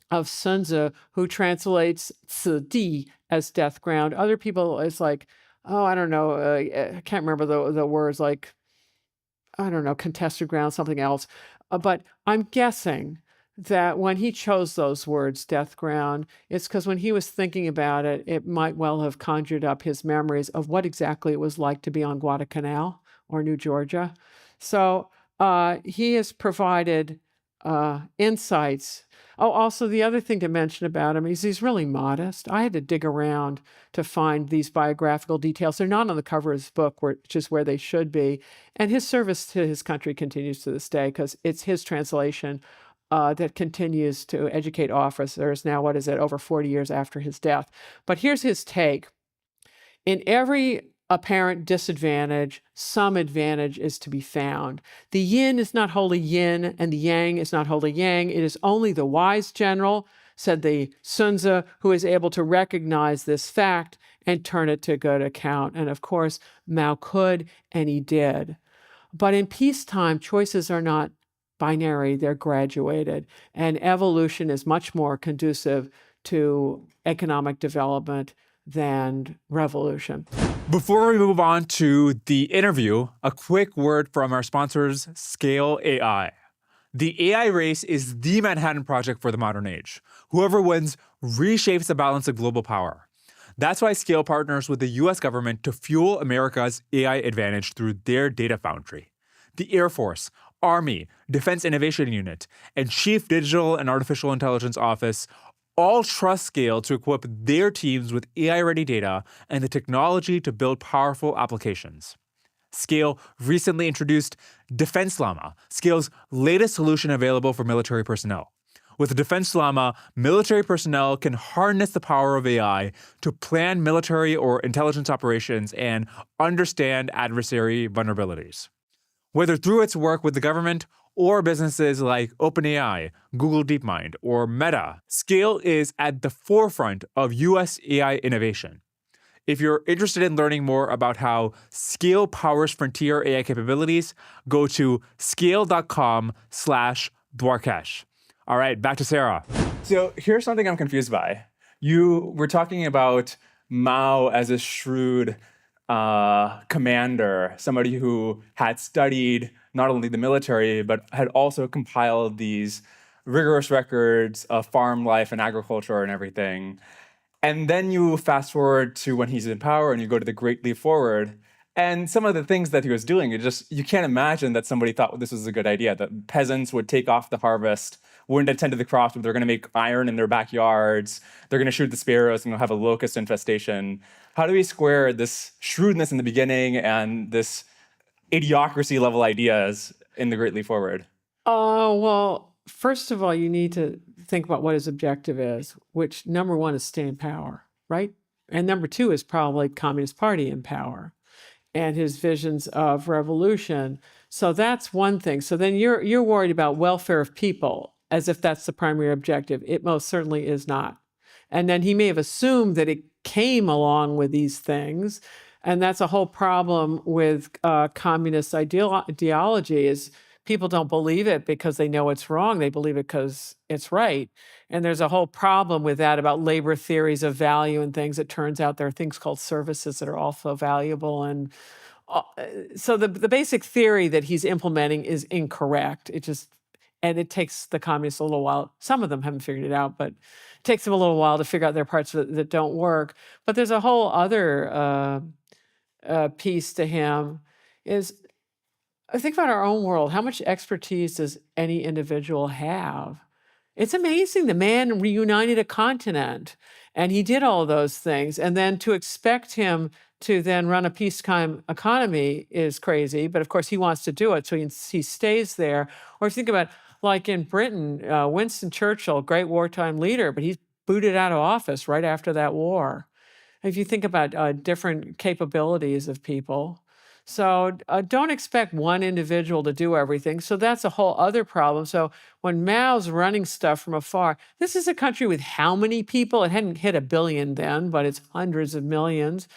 of Sun Tzu who translates 此地 as death ground. Other people, it's like, oh, I don't know, I can't remember the words, like, I don't know, contested ground, something else. But I'm guessing that when he chose those words, death ground, it's because when he was thinking about it, it might well have conjured up his memories of what exactly it was like to be on Guadalcanal or New Georgia. So he has provided insights. Oh, also the other thing to mention about him is he's really modest. I had to dig around to find these biographical details. They're not on the cover of his book, which is where they should be. And his service to his country continues to this day because it's his translation that continues to educate officers now, what is it, over 40 years after his death. But here's his take. In every apparent disadvantage, some advantage is to be found. The yin is not wholly yin, and the yang is not wholly yang. It is only the wise general, said the Sun Tzu, who is able to recognize this fact and turn it to good account. And of course, Mao could, and he did. But in peacetime, choices are not binary, they're graduated. And evolution is much more conducive to economic development than revolution. Before we move on to the interview, a quick word from our sponsors, Scale AI. The AI race is the Manhattan Project for the modern age. Whoever wins reshapes the balance of global power. That's why Scale partners with the US government to fuel America's AI advantage through their data foundry. The Air Force, Army, Defense Innovation Unit, and Chief Digital and Artificial Intelligence Office all trust Scale to equip their teams with AI-ready data and the technology to build powerful applications. Scale recently introduced Defense Llama, Scale's latest solution available for military personnel. With Defense Llama, military personnel can harness the power of AI to plan military or intelligence operations and understand adversary vulnerabilities. Whether through its work with the government or businesses like OpenAI, Google DeepMind, or Meta, Scale is at the forefront of US AI innovation. If you're interested in learning more about how Scale powers frontier AI capabilities, go to scale.com/Dwarkesh. All right, back to Sarah. So here's something I'm confused by. You were talking about Mao as a shrewd commander, somebody who had studied not only the military, but had also compiled these rigorous records of farm life and agriculture and everything. And then you fast forward to when he's in power and you go to the Great Leap Forward. And some of the things that he was doing, you can't imagine that somebody thought this was a good idea, that peasants would take off the harvest, wouldn't attend to the crops, but they're going to make iron in their backyards. They're going to shoot the sparrows and they'll have a locust infestation. How do we square this shrewdness in the beginning and this idiocracy level ideas in the Great Leap Forward? Well, first of all, you need to think about what his objective is, which number one is stay in power, right? And number two is probably Communist Party in power and his visions of revolution. So that's one thing. So then you're worried about welfare of people as if that's the primary objective. It most certainly is not. And then he may have assumed that it came along with these things. And that's a whole problem with communist ideology is people don't believe it because they know it's wrong. They believe it because it's right. And there's a whole problem with that about labor theories of value and things. It turns out there are things called services that are also valuable. And so the basic theory that he's implementing is incorrect. And it takes the communists a little while. Some of them haven't figured it out, but it takes them a little while to figure out their parts that don't work. But there's a whole other piece to him is, think about our own world. How much expertise does any individual have? It's amazing. The man reunited a continent and he did all those things. And then to expect him to then run a peacetime economy is crazy. But of course, he wants to do it, so he stays there. Or if you think about, like in Britain, Winston Churchill, great wartime leader, but he's booted out of office right after that war. If you think about different capabilities of people. So don't expect one individual to do everything. So that's a whole other problem. So when Mao's running stuff from afar, this is a country with how many people? It hadn't hit 1 billion then, but it's hundreds of millions.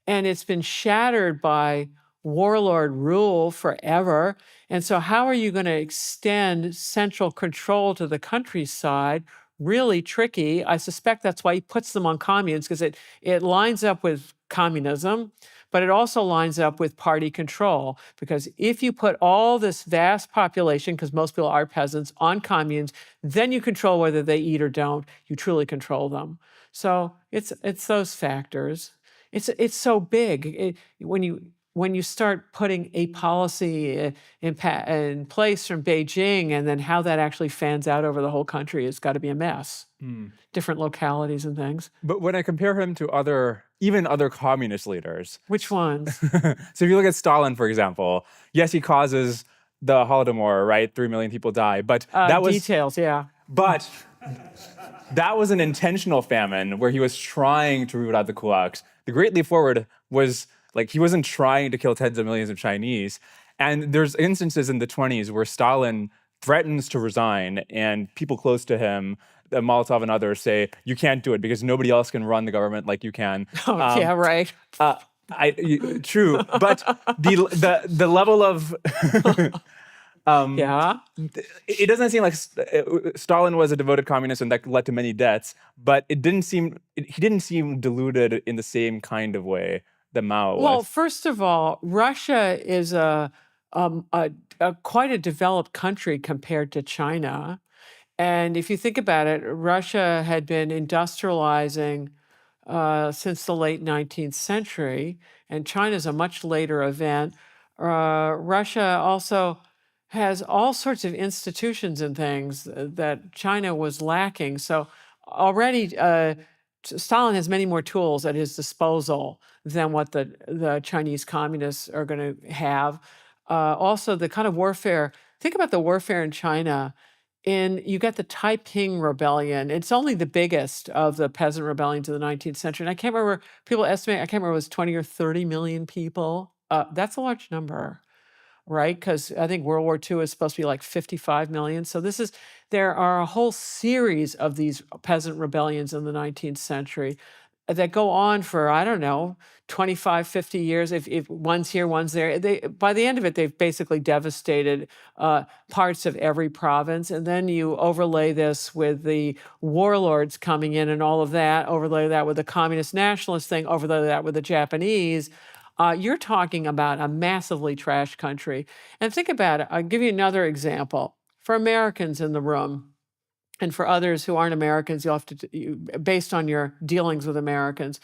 And it's been shattered by warlord rule forever. And so how are you going to extend central control to the countryside? Really tricky. I suspect that's why he puts them on communes, because it lines up with communism, but it also lines up with party control. Because if you put all this vast population, because most people are peasants, on communes, then you control whether they eat or don't. You truly control them. So it's those factors. It's so big. When you start putting a policy in place from Beijing, and then how that actually fans out over the whole country, it's got to be a mess. Different localities and things. But when I compare him to even other communist leaders. Which ones? So if you look at Stalin, for example, yes, he causes the Holodomor, right? 3 million people die, but that was details, yeah. But that was an intentional famine where he was trying to root out the kulaks. The Great Leap Forward was like, he wasn't trying to kill tens of millions of Chinese. And there's instances in the 1920s where Stalin threatens to resign, and people close to him, Molotov and others, say, you can't do it because nobody else can run the government like you can. Oh, yeah, right. True, but the level of yeah, it doesn't seem like Stalin was a devoted communist, and that led to many deaths. But he didn't seem deluded in the same kind of way that Mao was. Well, first of all, Russia is quite a developed country compared to China. And if you think about it, Russia had been industrializing since the late 19th century, and China's a much later event. Russia also has all sorts of institutions and things that China was lacking. So already Stalin has many more tools at his disposal than what the Chinese communists are going to have. Also, the kind of warfare, think about the warfare in China. You get the Taiping Rebellion. It's only the biggest of the peasant rebellions of the 19th century. And I can't remember, people estimate, I can't remember, it was 20 or 30 million people. That's a large number, right? Because I think World War II is supposed to be like 55 million. So there are a whole series of these peasant rebellions in the 19th century that go on for, I don't know, 25, 50 years. If one's here, one's there. By the end of it, they've basically devastated parts of every province. And then you overlay this with the warlords coming in and all of that, overlay that with the communist nationalist thing, overlay that with the Japanese. You're talking about a massively trashed country. And think about it. I'll give you another example. For Americans in the room, and for others who aren't Americans, you'll have to, based on your dealings with Americans,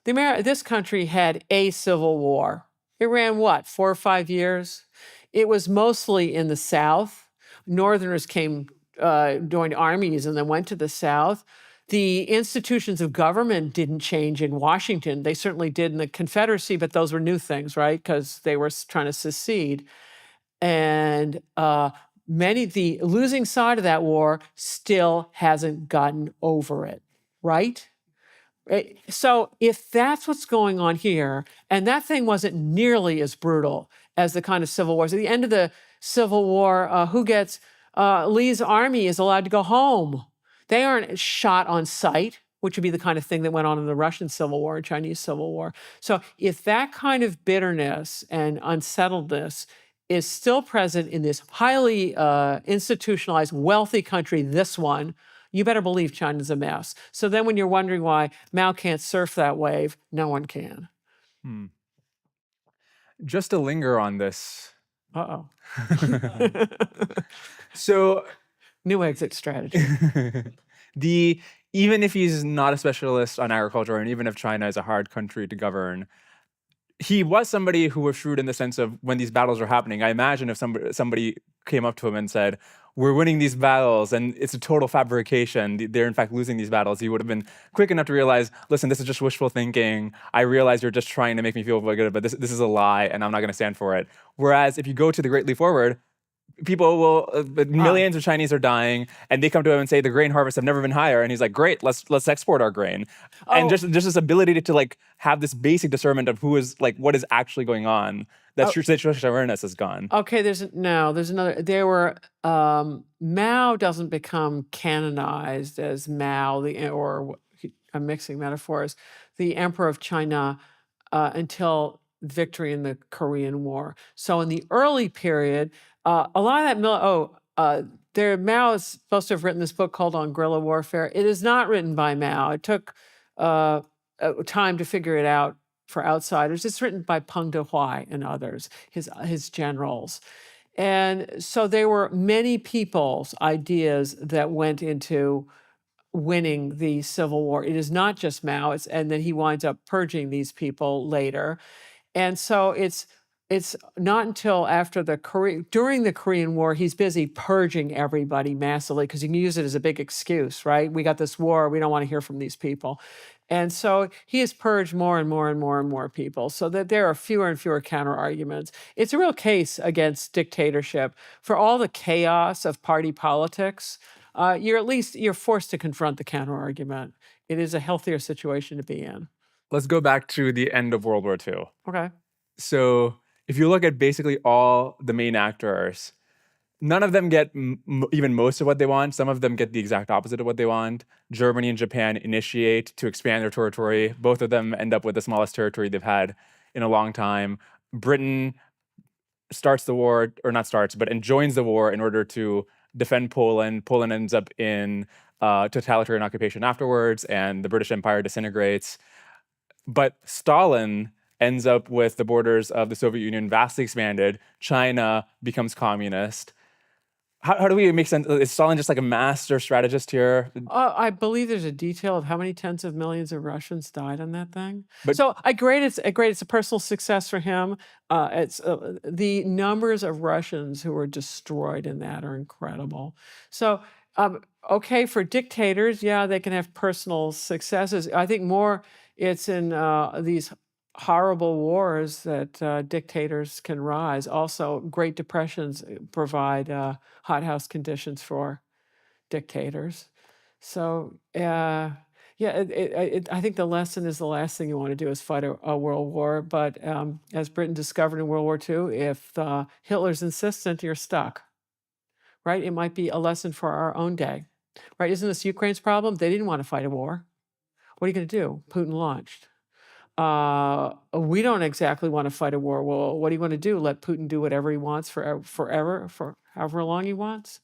this country had a civil war. It ran, 4 or 5 years? It was mostly in the South. Northerners joined armies and then went to the South. The institutions of government didn't change in Washington. They certainly did in the Confederacy, but those were new things, right? Because they were trying to secede. And the losing side of that war still hasn't gotten over it, right? So if that's what's going on here, and that thing wasn't nearly as brutal as the kind of civil wars. At the end of the Civil War, Lee's army is allowed to go home. They aren't shot on sight, which would be the kind of thing that went on in the Russian Civil War and Chinese Civil War. So if that kind of bitterness and unsettledness is still present in this highly institutionalized, wealthy country, this one, you better believe China's a mess. So then when you're wondering why Mao can't surf that wave, no one can. Just to linger on this. Uh-oh. So new exit strategy. Even if he's not a specialist on agriculture, and even if China is a hard country to govern, he was somebody who was shrewd in the sense of when these battles are happening. I imagine if somebody came up to him and said, "We're winning these battles, and it's a total fabrication. They're in fact losing these battles," he would have been quick enough to realize, listen, this is just wishful thinking. I realize you're just trying to make me feel good, but this is a lie, and I'm not going to stand for it. Whereas if you go to the Great Leap Forward, people will, millions of Chinese are dying, and they come to him and say the grain harvests have never been higher, and he's like, great, let's export our grain. And just this ability to like have this basic discernment of who is like what is actually going on. That situational awareness is gone. Okay, there's another. There were Mao doesn't become canonized as Mao, I'm mixing metaphors, the emperor of China, until victory in the Korean War. So in the early period, a lot of that Mao is supposed to have written this book called On Guerrilla Warfare. It is not written by Mao. It took time to figure it out for outsiders. It's written by Peng Dehuai and others, his generals. And so there were many people's ideas that went into winning the Civil War. It is not just Mao, and then he winds up purging these people later. And so it's not until during the Korean War, he's busy purging everybody massively because he can use it as a big excuse, right? We got this war, we don't want to hear from these people. And so he has purged more and more and more and more people so that there are fewer and fewer counter arguments. It's a real case against dictatorship. For all the chaos of party politics, you're forced to confront the counter argument. It is a healthier situation to be in. Let's go back to the end of World War II. Okay. So if you look at basically all the main actors, none of them get even most of what they want. Some of them get the exact opposite of what they want. Germany and Japan initiate to expand their territory. Both of them end up with the smallest territory they've had in a long time. Britain starts the war, or not starts, but joins the war in order to defend Poland. Poland ends up in totalitarian occupation afterwards, and the British Empire disintegrates. But Stalin ends up with the borders of the Soviet Union vastly expanded. China becomes communist. How do we make sense? Is Stalin just like a master strategist here? I believe there's a detail of how many tens of millions of Russians died on that thing. So I grade it's a personal success for him. It's the numbers of Russians who were destroyed in that are incredible. So okay, for dictators, yeah, they can have personal successes. I think more it's in these horrible wars that dictators can rise. Also, Great Depressions provide hothouse conditions for dictators. So, I think the lesson is the last thing you want to do is fight a world war. But as Britain discovered in World War II, if Hitler's insistent, you're stuck, right? It might be a lesson for our own day, right? Isn't this Ukraine's problem? They didn't want to fight a war. What are you going to do? Putin launched. We don't exactly want to fight a war. Well, what do you want to do? Let Putin do whatever he wants forever, for however long he wants?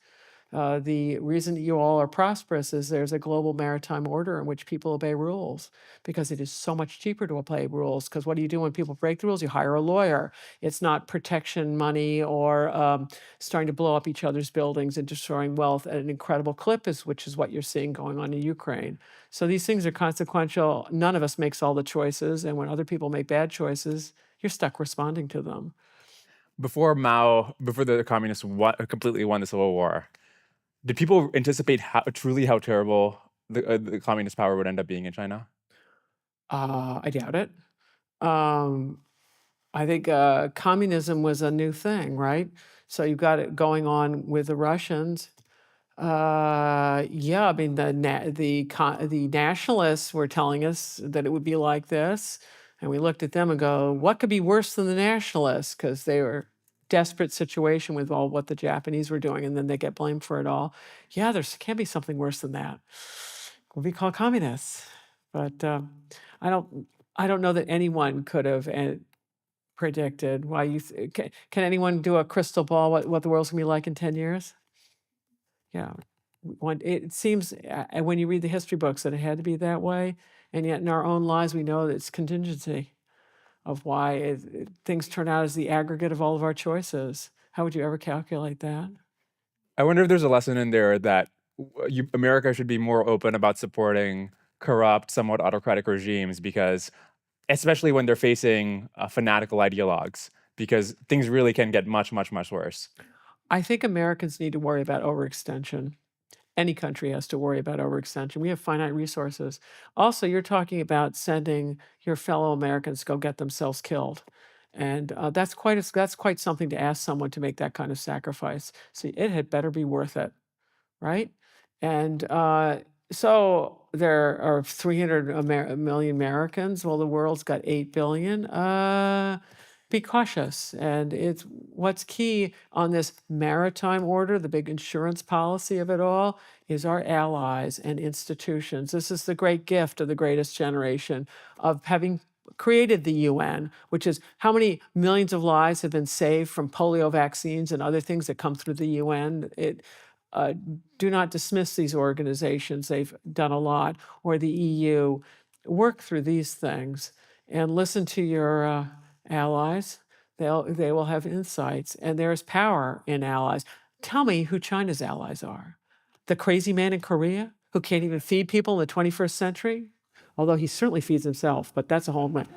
The reason that you all are prosperous is there's a global maritime order in which people obey rules because it is so much cheaper to obey rules. Because what do you do when people break the rules? You hire a lawyer. It's not protection money or starting to blow up each other's buildings and destroying wealth at an incredible clip, which is what you're seeing going on in Ukraine. So these things are consequential. None of us makes all the choices. And when other people make bad choices, you're stuck responding to them. Before the communists completely won the Civil War, did people anticipate how terrible the communist power would end up being in China? I doubt it. I think communism was a new thing, right? So you've got it going on with the Russians. I mean, the nationalists were telling us that it would be like this, and we looked at them and go, what could be worse than the nationalists? Because they were desperate situation with all what the Japanese were doing, and then they get blamed for it all. Yeah, there can't be something worse than that. We'll be called communists. But I don't know that anyone could have predicted why can anyone do a crystal ball what the world's gonna be like in 10 years? Yeah. It seems when you read the history books that it had to be that way, and yet in our own lives we know that it's contingency of why things turn out as the aggregate of all of our choices. How would you ever calculate that? I wonder if there's a lesson in there that America should be more open about supporting corrupt, somewhat autocratic regimes, because especially when they're facing fanatical ideologues, because things really can get much, much, much worse. I think Americans need to worry about overextension. Any country has to worry about overextension. We have finite resources. Also, you're talking about sending your fellow Americans to go get themselves killed. And that's quite something to ask someone to make that kind of sacrifice. See, it had better be worth it, right? And so there are 300 million Americans. Well, the world's got 8 billion. Be cautious. And it's what's key on this maritime order, the big insurance policy of it all, is our allies and institutions. This is the great gift of the greatest generation of having created the UN, which is how many millions of lives have been saved from polio vaccines and other things that come through the UN. Do not dismiss these organizations. They've done a lot, or the EU. Work through these things and listen to your allies. They will have insights, and there's power in allies. Tell me who China's allies are. The crazy man in Korea who can't even feed people in the 21st century? Although he certainly feeds himself, but that's a whole matter.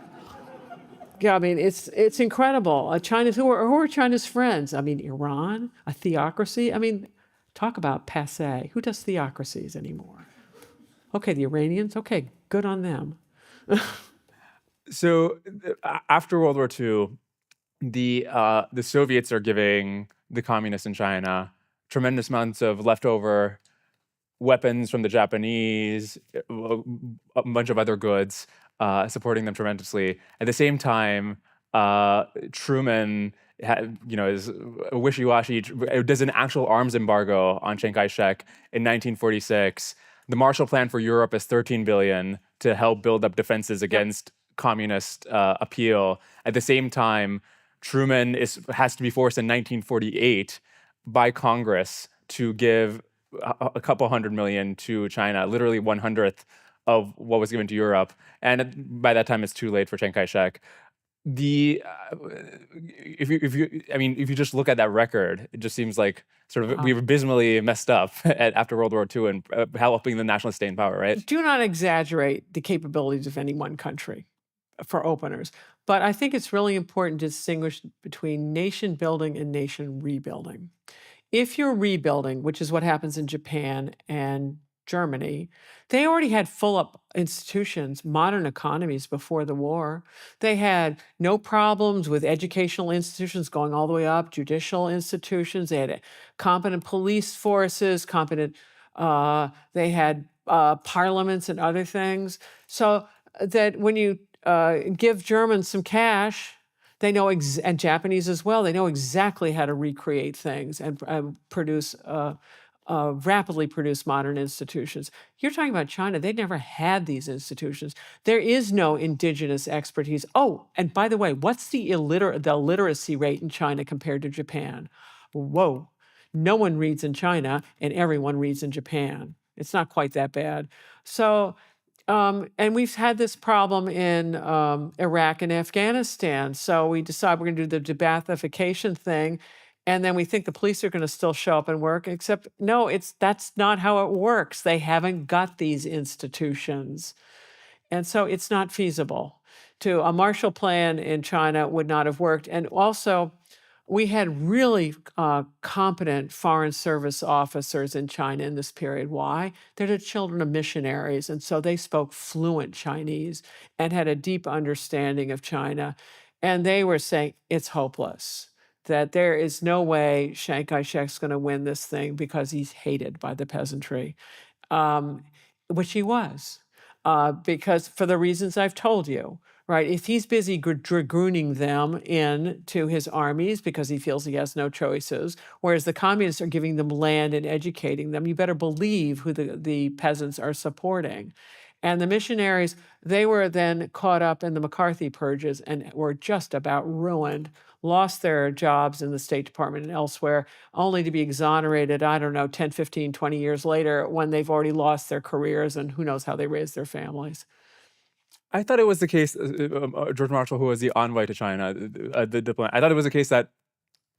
Yeah, I mean, it's incredible. Who are China's friends? I mean, Iran, a theocracy. I mean, talk about passé. Who does theocracies anymore? Okay, the Iranians. Okay, good on them. So after World War II, the Soviets are giving the communists in China tremendous amounts of leftover weapons from the Japanese, a bunch of other goods, supporting them tremendously. At the same time, Truman is wishy-washy, does an actual arms embargo on Chiang Kai-shek in 1946. The Marshall Plan for Europe is $13 billion to help build up defenses against communist appeal. At the same time, Truman has to be forced in 1948 by Congress to give a couple $100 million to China, literally 1/100th of what was given to Europe. And by that time, it's too late for Chiang Kai-shek. If you just look at that record, it just seems like sort of we've abysmally messed up after World War II and helping the nationalists stay in power, right? Do not exaggerate the capabilities of any one country for openers. But I think it's really important to distinguish between nation building and nation rebuilding. If you're rebuilding, which is what happens in Japan and Germany, they already had full up institutions, modern economies before the war. They had no problems with educational institutions going all the way up, judicial institutions. They had competent police forces, they had parliaments and other things. So that when you give Germans some cash, they know, and Japanese as well, they know exactly how to recreate things and rapidly produce modern institutions. You're talking about China. They never had these institutions. There is no indigenous expertise. Oh, and by the way, what's the literacy rate in China compared to Japan? Whoa. No one reads in China and everyone reads in Japan. It's not quite that bad. So, and we've had this problem in Iraq and Afghanistan. So we decide we're going to do the de-Baathification thing, and then we think the police are going to still show up and work. Except no, that's not how it works. They haven't got these institutions, and so it's not feasible. A Marshall Plan in China would not have worked, and also, we had really competent foreign service officers in China in this period. Why? They're the children of missionaries, and so they spoke fluent Chinese and had a deep understanding of China. And they were saying it's hopeless, that there is no way Chiang Kai-shek's going to win this thing because he's hated by the peasantry, which he was, because for the reasons I've told you. Right, if he's busy dragooning them into his armies because he feels he has no choices, whereas the communists are giving them land and educating them, you better believe who the peasants are supporting. And the missionaries, they were then caught up in the McCarthy purges and were just about ruined, lost their jobs in the State Department and elsewhere, only to be exonerated, 10, 15, 20 years later when they've already lost their careers and who knows how they raised their families. I thought it was the case, George Marshall, who was the envoy to China, the diplomat. I thought it was the case that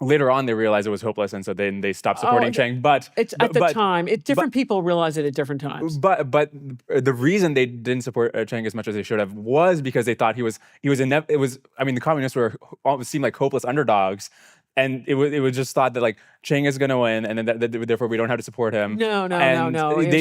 later on they realized it was hopeless, and so then they stopped supporting Chiang. But it's at the time, different people realize it at different times. But the reason they didn't support Chiang as much as they should have was because they thought he was. The communists seemed like hopeless underdogs, and it was just thought that like Chang is going to win, and then therefore we don't have to support him. No. And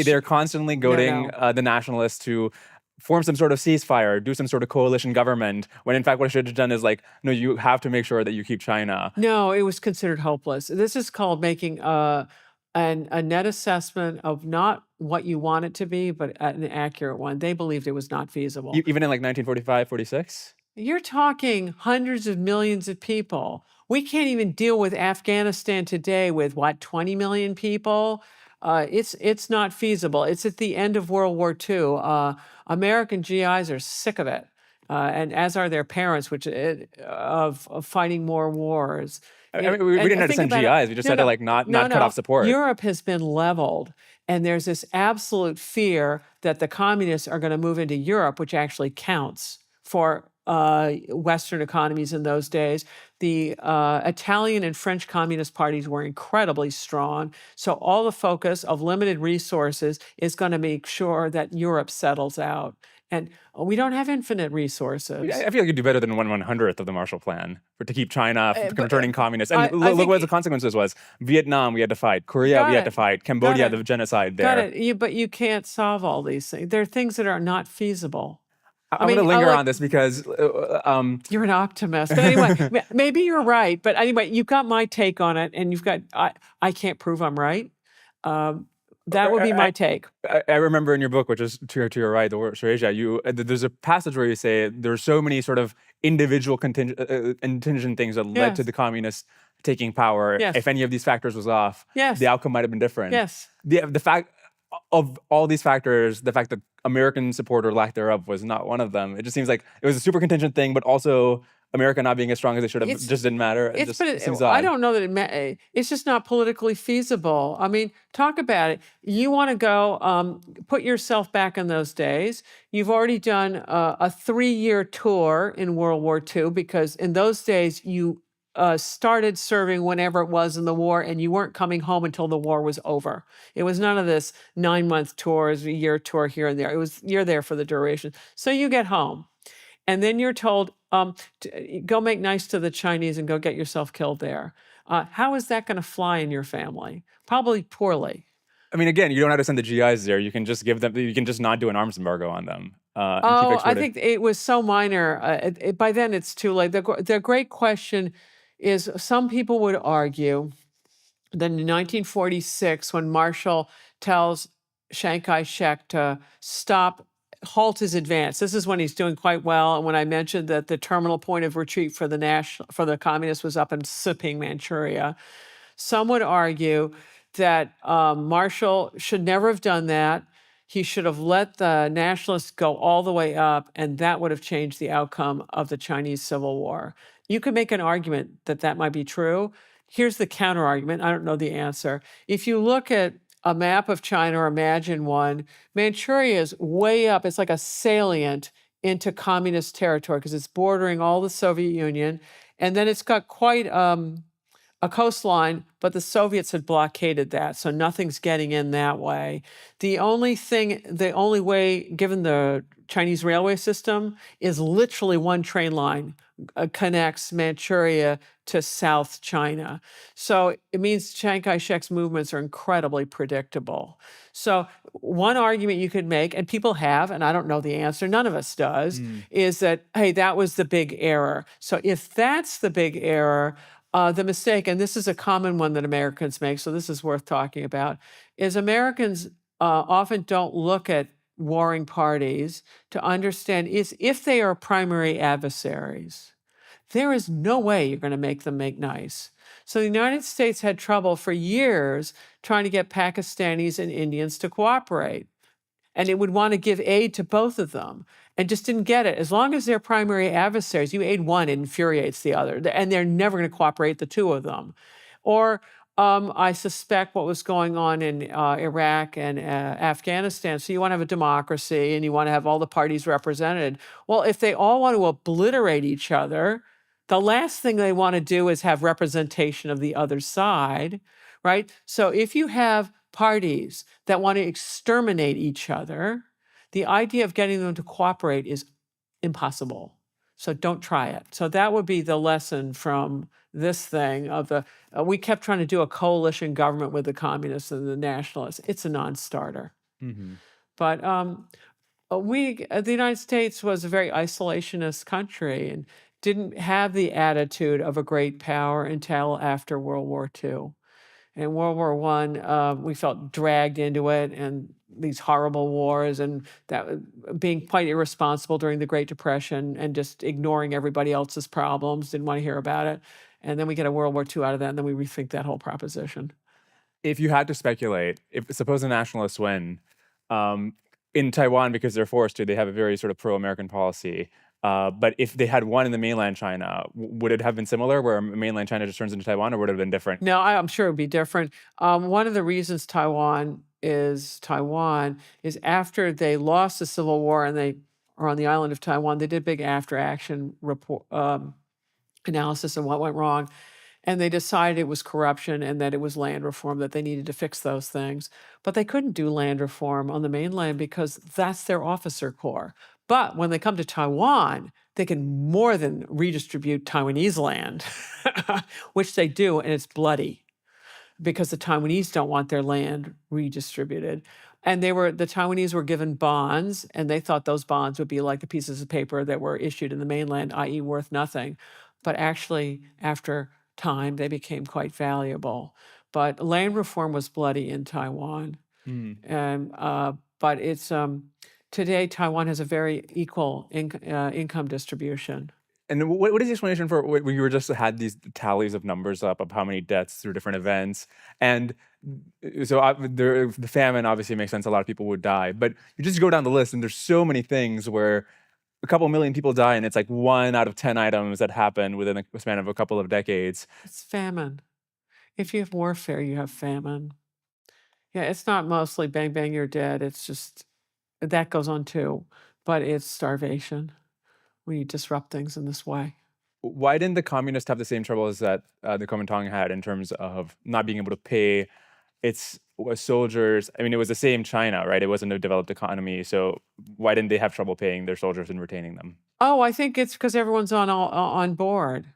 they're constantly goading No. the nationalists to form some sort of ceasefire, do some sort of coalition government, when in fact what I should have done is like, no, you have to make sure that you keep China. No, it was considered hopeless. This is called making a net assessment of not what you want it to be, but an accurate one. They believed it was not feasible. Even in like 1945, 46? You're talking hundreds of millions of people. We can't even deal with Afghanistan today with what, 20 million people? It's not feasible. It's at the end of World War II. American GIs are sick of it, and as are their parents, of fighting more wars. I mean, we didn't have to send GIs. We just had to like not cut off support. Europe has been leveled, and there's this absolute fear that the communists are going to move into Europe, which actually counts for Western economies in those days. The Italian and French communist parties were incredibly strong. So all the focus of limited resources is going to make sure that Europe settles out. And we don't have infinite resources. I feel like you'd do better than 1/100th of the Marshall Plan to keep China from turning communist. And look what the consequences was. Vietnam, we had to fight. Korea, we had to fight. Cambodia, the genocide there. Got it. But you can't solve all these things. There are things that are not feasible. I'm going to linger on this because you're an optimist. But anyway, maybe you're right. But anyway, you've got my take on it, and you've got I can't prove I'm right. That would be my take. I remember in your book, which is to your right, the Wars for Asia, there's a passage where you say there's so many sort of individual contingent things that led to the communists taking power. Yes. If any of these factors was off, the outcome might have been different. Yes. The fact of all these factors, the fact that American support or lack thereof was not one of them. It just seems like it was a super contingent thing, but also America not being as strong as they should have just didn't matter. It seems odd. I don't know that it's just not politically feasible. I mean, talk about it. You want to go put yourself back in those days. You've already done a 3-year tour in World War II, because in those days you started serving whenever it was in the war, and you weren't coming home until the war was over. It was none of this 9-month tours, a year tour here and there. It was, you're there for the duration. So you get home, and then you're told, go make nice to the Chinese and go get yourself killed there. How is that going to fly in your family? Probably poorly. I mean, again, you don't have to send the GIs there. You can just give them. You can just not do an arms embargo on them. I think it was so minor. By then, it's too late. The great question is, some people would argue that in 1946, when Marshall tells Chiang Kai-shek to halt his advance. This is when he's doing quite well. And when I mentioned that the terminal point of retreat for the communists was up in Siping, Manchuria, some would argue that Marshall should never have done that. He should have let the nationalists go all the way up, and that would have changed the outcome of the Chinese Civil War. You could make an argument that that might be true. Here's the counter argument. I don't know the answer. If you look at a map of China, or imagine one, Manchuria is way up. It's like a salient into communist territory because it's bordering all the Soviet Union. And then it's got quite a coastline, but the Soviets had blockaded that, so nothing's getting in that way. The only way, given the Chinese railway system, is literally one train line connects Manchuria to South China. So it means Chiang Kai-shek's movements are incredibly predictable. So one argument you could make, and people have, and I don't know the answer, none of us does, is that, hey, that was the big error. So if that's the big error, the mistake, and this is a common one that Americans make, so this is worth talking about, is Americans often don't look at warring parties to understand if they are primary adversaries, there is no way you're going to make them make nice. So the United States had trouble for years trying to get Pakistanis and Indians to cooperate. And it would want to give aid to both of them and just didn't get it. As long as they're primary adversaries, you aid one, it infuriates the other. And they're never going to cooperate, the two of them. Or I suspect what was going on in Iraq and Afghanistan. So you want to have a democracy and you want to have all the parties represented. Well, if they all want to obliterate each other, the last thing they want to do is have representation of the other side, right? So if you have parties that want to exterminate each other, the idea of getting them to cooperate is impossible. So don't try it. So that would be the lesson from this thing of the, we kept trying to do a coalition government with the communists and the nationalists. It's a non-starter. But the United States was a very isolationist country and didn't have the attitude of a great power until after World War II. In World War I, we felt dragged into it and these horrible wars and that being quite irresponsible during the Great Depression and just ignoring everybody else's problems, didn't want to hear about it. And then we get a World War II out of that, and then we rethink that whole proposition. If you had to speculate, if suppose the nationalists win, in Taiwan, because they're forced to, they have a very sort of pro-American policy. But if they had won in the mainland China, would it have been similar, where mainland China just turns into Taiwan, or would it have been different? No, I'm sure it would be different. One of the reasons Taiwan is after they lost the Civil War and they are on the island of Taiwan, they did big after-action report analysis of what went wrong. And they decided it was corruption and that it was land reform, that they needed to fix those things. But they couldn't do land reform on the mainland because that's their officer corps. But when they come to Taiwan, they can more than redistribute Taiwanese land, which they do, and it's bloody because the Taiwanese don't want their land redistributed. And the Taiwanese were given bonds, and they thought those bonds would be like the pieces of paper that were issued in the mainland, i.e. worth nothing. But actually, after time, they became quite valuable. But land reform was bloody in Taiwan. And but it's today Taiwan has a very equal income distribution. And what is the explanation for when you were just had these tallies of numbers up of how many deaths through different events? And so the famine obviously makes sense. A lot of people would die, but you just go down the list and there's so many things where a couple million people die, and it's like 1 out of 10 items that happen within a span of a couple of decades. It's famine. If you have warfare, you have famine. Yeah, it's not mostly bang, bang, you're dead. It's just, that goes on too. But it's starvation when you disrupt things in this way. Why didn't the communists have the same troubles that the Kuomintang had in terms of not being able to pay its soldiers? I mean, it was the same China, right? It wasn't a developed economy. So why didn't they have trouble paying their soldiers and retaining them? Oh, I think it's because everyone's on board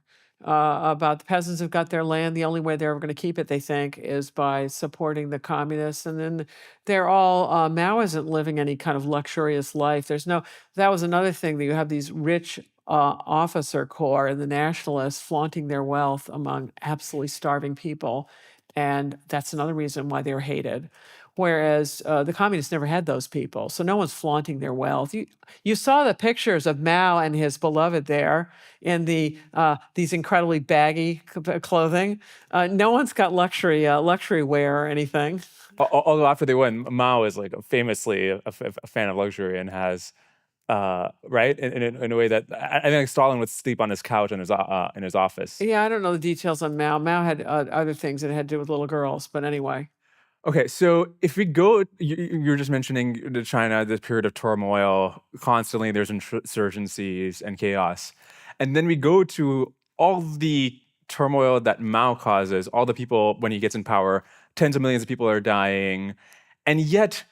about the peasants have got their land. The only way they're ever going to keep it, they think, is by supporting the communists. And then they're all, Mao isn't living any kind of luxurious life. That was another thing, that you have these rich officer corps and the nationalists flaunting their wealth among absolutely starving people. And that's another reason why they're hated. Whereas the communists never had those people. So no one's flaunting their wealth. You saw the pictures of Mao and his beloved there in these incredibly baggy clothing. No one's got luxury wear or anything. Although after they win, Mao is like famously a fan of luxury and has, right, in a way that I think Stalin would sleep on his couch in his office. Yeah, I don't know the details on Mao. Mao had other things that had to do with little girls, but anyway. Okay, so if we go, you were just mentioning the China, this period of turmoil, constantly there's insurgencies and chaos. And then we go to all the turmoil that Mao causes, all the people, when he gets in power, tens of millions of people are dying. And yet,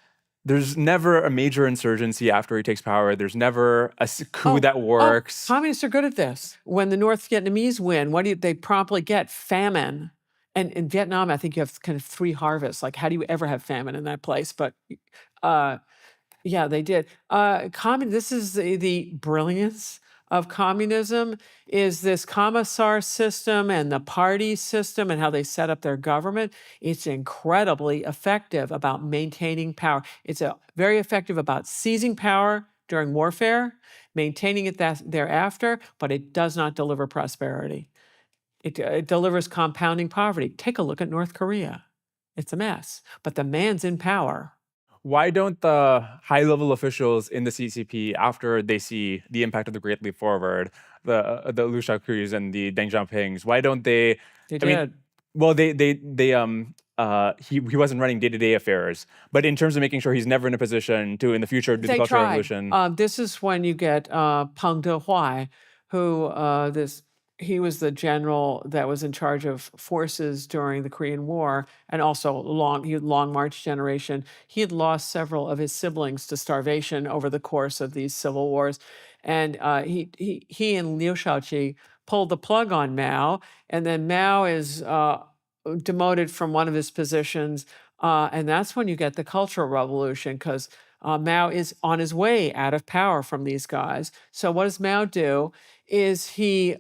there's never a major insurgency after he takes power. There's never a coup that works. Communists are good at this. When the North Vietnamese win, what do they promptly get? Famine. And in Vietnam, I think you have kind of 3 harvests. Like, how do you ever have famine in that place? But yeah, they did. This is the brilliance of communism, is this commissar system and the party system and how they set up their government. It's incredibly effective about maintaining power. It's very effective about seizing power during warfare, maintaining it thereafter, but it does not deliver prosperity. It delivers compounding poverty. Take a look at North Korea. It's a mess, but the man's in power. Why don't the high-level officials in the CCP, after they see the impact of the Great Leap Forward, the Liu Shaoqus and the Deng Xiaopings, why don't they? They did. Well, he wasn't running day-to-day affairs, but in terms of making sure he's never in a position to, in the future, do the Cultural Revolution. This is when you get Peng Dehuai, who he was the general that was in charge of forces during the Korean War, and also Long March generation. He had lost several of his siblings to starvation over the course of these civil wars. And he and Liu Shaoqi pulled the plug on Mao, and then Mao is demoted from one of his positions, and that's when you get the Cultural Revolution, because Mao is on his way out of power from these guys. So what does Mao do? Is he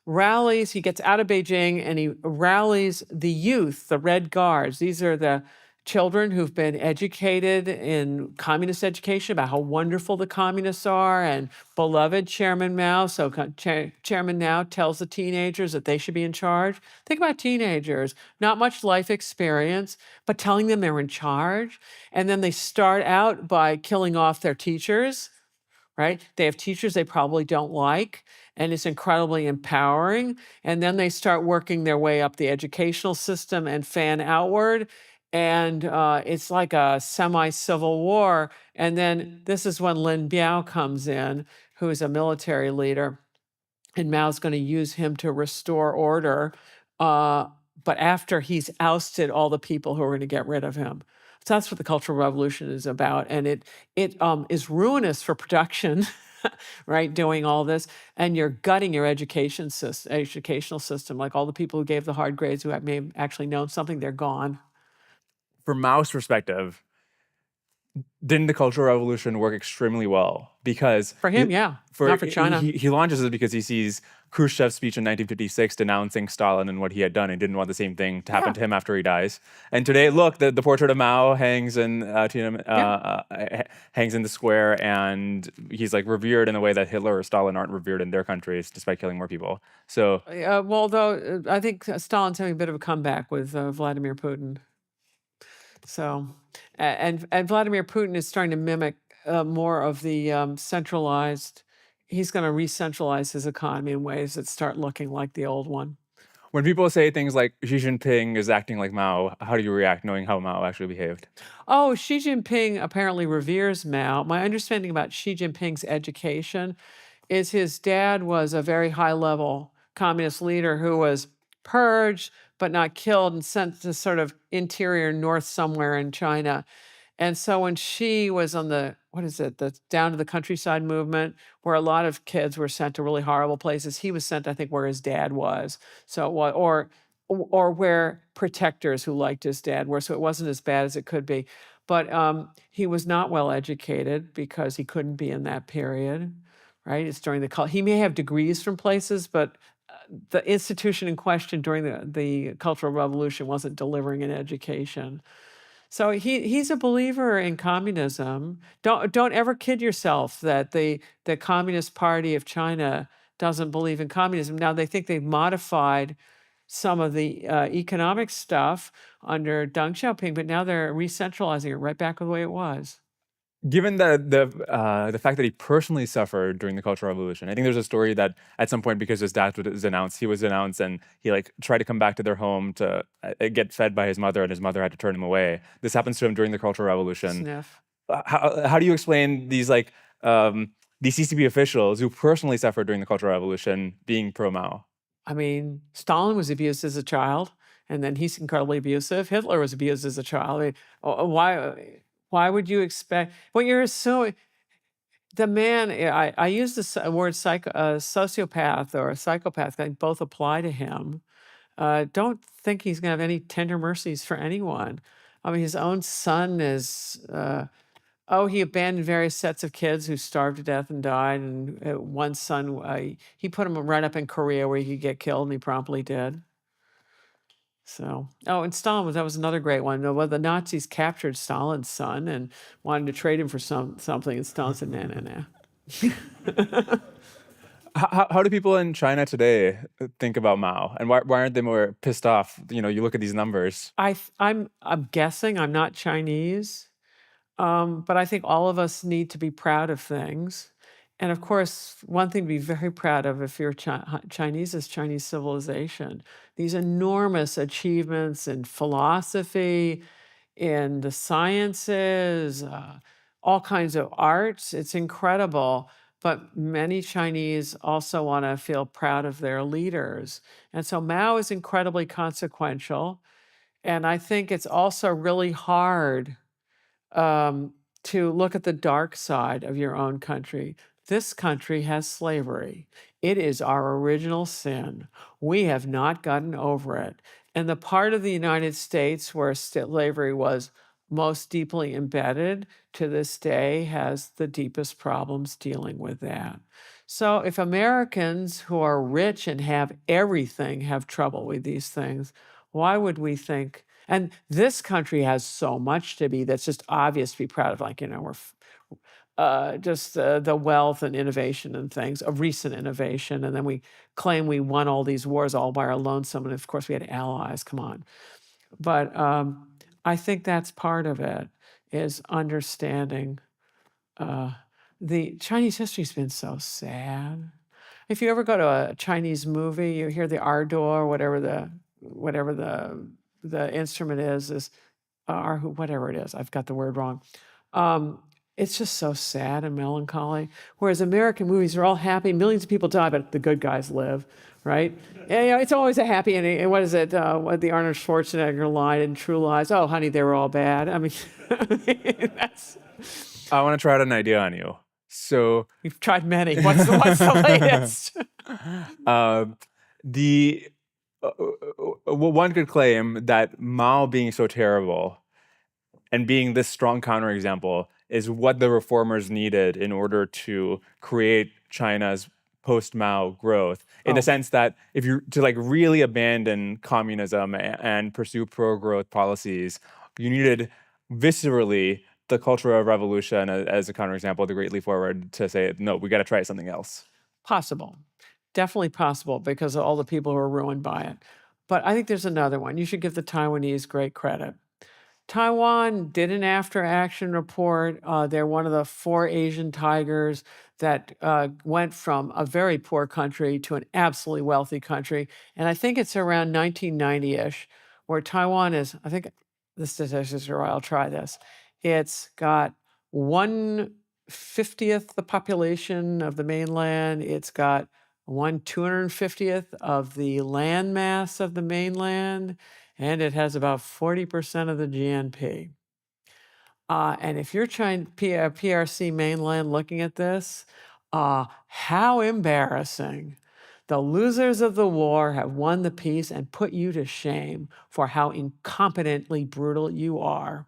rallies, he gets out of Beijing and he rallies the youth, the Red Guards. These are the children who've been educated in communist education about how wonderful the communists are and beloved Chairman Mao. So Chairman Mao tells the teenagers that they should be in charge. Think about teenagers, not much life experience, but telling them they're in charge. And then they start out by killing off their teachers, right? They have teachers they probably don't like, and it's incredibly empowering. And then they start working their way up the educational system and fan outward. And it's like a semi-civil war. And then this is when Lin Biao comes in, who is a military leader, and Mao's going to use him to restore order. But after he's ousted all the people who are going to get rid of him. So that's what the Cultural Revolution is about. And it is ruinous for production, right? Doing all this. And you're gutting your educational system. Like all the people who gave the hard grades who may have actually known something, they're gone. From Mao's perspective, didn't the Cultural Revolution work extremely well? Because For him, yeah. Not for China. He launches it because he sees Khrushchev's speech in 1956 denouncing Stalin and what he had done, and didn't want the same thing to happen to him after he dies. And today, look, the portrait of Mao hangs in hangs in the square, and he's like revered in a way that Hitler or Stalin aren't revered in their countries, despite killing more people. So, well, though, I think Stalin's having a bit of a comeback with Vladimir Putin. So, and Vladimir Putin is starting to mimic more of the centralized. He's going to re-centralize his economy in ways that start looking like the old one. when people say things like Xi Jinping is acting like Mao, how do you react knowing how Mao actually behaved? Oh, Xi Jinping apparently reveres Mao. My understanding about Xi Jinping's education is his dad was a very high-level communist leader who was purged but not killed and sent to sort of interior north somewhere in China. And so when she was on the, what is it, the down to the countryside movement, where a lot of kids were sent to really horrible places, he was sent, I think, where his dad was. So what, or where protectors who liked his dad were. So it wasn't as bad as it could be. But he was not well educated because he couldn't be in that period, right? It's during the, he may have degrees from places, but the institution in question during the Cultural Revolution wasn't delivering an education. So he's a believer in communism. Don't ever kid yourself that the Communist Party of China doesn't believe in communism. Now they think they've modified some of the economic stuff under Deng Xiaoping, but now they're re-centralizing it right back the way it was. Given the fact that he personally suffered during the Cultural Revolution, I think there's a story that at some point, because his dad was announced, and he like tried to come back to their home to get fed by his mother, and his mother had to turn him away. This happens to him during the Cultural Revolution. Sniff. How do you explain these these CCP officials who personally suffered during the Cultural Revolution being pro Mao? I mean, Stalin was abused as a child, and then he's incredibly abusive. Hitler was abused as a child. I mean, why would you expect, when you're so, the man, I use the word sociopath or psychopath, they both apply to him. Don't think he's going to have any tender mercies for anyone. I mean, his own son is, he abandoned various sets of kids who starved to death and died. And one son, he put him right up in Korea where he could get killed, and he promptly did. So, and Stalin that was another great one. Well, the Nazis captured Stalin's son and wanted to trade him for something, and Stalin said, nah. How do people in China today think about Mao, and why aren't they more pissed off? You look at these numbers. I'm guessing, I'm not Chinese, but I think all of us need to be proud of things. And of course, one thing to be very proud of if you're Chinese is Chinese civilization. These enormous achievements in philosophy, in the sciences, all kinds of arts. It's incredible. But many Chinese also want to feel proud of their leaders. And so Mao is incredibly consequential. And I think it's also really hard to look at the dark side of your own country. This country has slavery. It is our original sin. We have not gotten over it. And the part of the United States where slavery was most deeply embedded to this day has the deepest problems dealing with that. So if Americans who are rich and have everything have trouble with these things, why would we think? And this country has so much to be that's just obvious to be proud of. Like, we're just the wealth and innovation and things, a recent innovation. And then we claim we won all these wars all by our lonesome. And of course, we had allies. Come on. But I think that's part of it, is understanding the Chinese history's been so sad. If you ever go to a Chinese movie, you hear the ardor, whatever the instrument is whatever it is. I've got the word wrong. It's just so sad and melancholy. Whereas American movies are all happy, millions of people die, but the good guys live, right? And, it's always a happy ending. And what is it? What the Arnold Schwarzenegger line in True Lies? Oh, honey, they were all bad. I mean, that's. I want to try out an idea on you. So We've tried many. What's the latest? One could claim that Mao being so terrible and being this strong counterexample is what the reformers needed in order to create China's post-Mao growth, in the sense that if you to really abandon communism and pursue pro-growth policies, you needed viscerally the Cultural Revolution as a counterexample, the Great Leap Forward, to say, no, we got to try something else. Possible. Definitely possible, because of all the people who are ruined by it. But I think there's another one. You should give the Taiwanese great credit. Taiwan did an after-action report. They're one of the 4 Asian tigers that went from a very poor country to an absolutely wealthy country. And I think it's around 1990-ish, where Taiwan is, I think the statistics are right, I'll try this. It's got 1/50th the population of the mainland. It's got 1/250th of the land mass of the mainland, and it has about 40% of the GNP. And if you're trying PRC mainland looking at this, how embarrassing. The losers of the war have won the peace and put you to shame for how incompetently brutal you are.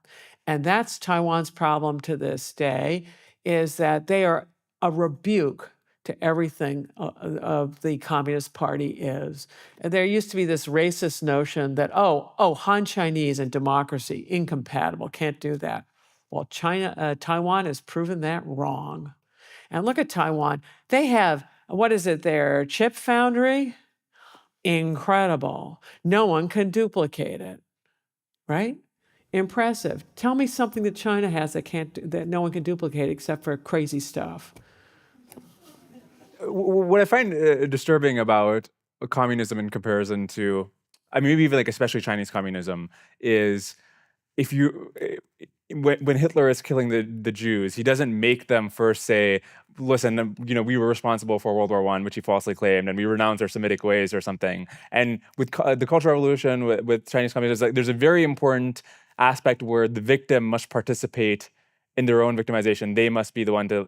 And that's Taiwan's problem to this day, is that they are a rebuke to everything of the Communist Party is. And there used to be this racist notion that, Han Chinese and democracy, incompatible, can't do that. Well, Taiwan has proven that wrong. And look at Taiwan. They have, what is it, their chip foundry? Incredible. No one can duplicate it, right? Impressive. Tell me something that China has that no one can duplicate except for crazy stuff. What I find disturbing about communism in comparison to, maybe even especially Chinese communism, is if you when Hitler is killing the Jews, he doesn't make them first say, listen, we were responsible for World War I, which he falsely claimed, and we renounce our Semitic ways or something. And with the Cultural Revolution, with Chinese communism, there's a very important aspect where the victim must participate in their own victimization. They must be the one to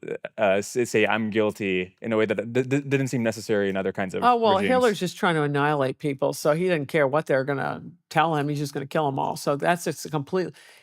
say, I'm guilty, in a way that didn't seem necessary in other kinds of regimes. Hitler's just trying to annihilate people, so he didn't care what they're going to tell him. He's just going to kill them all. So that's just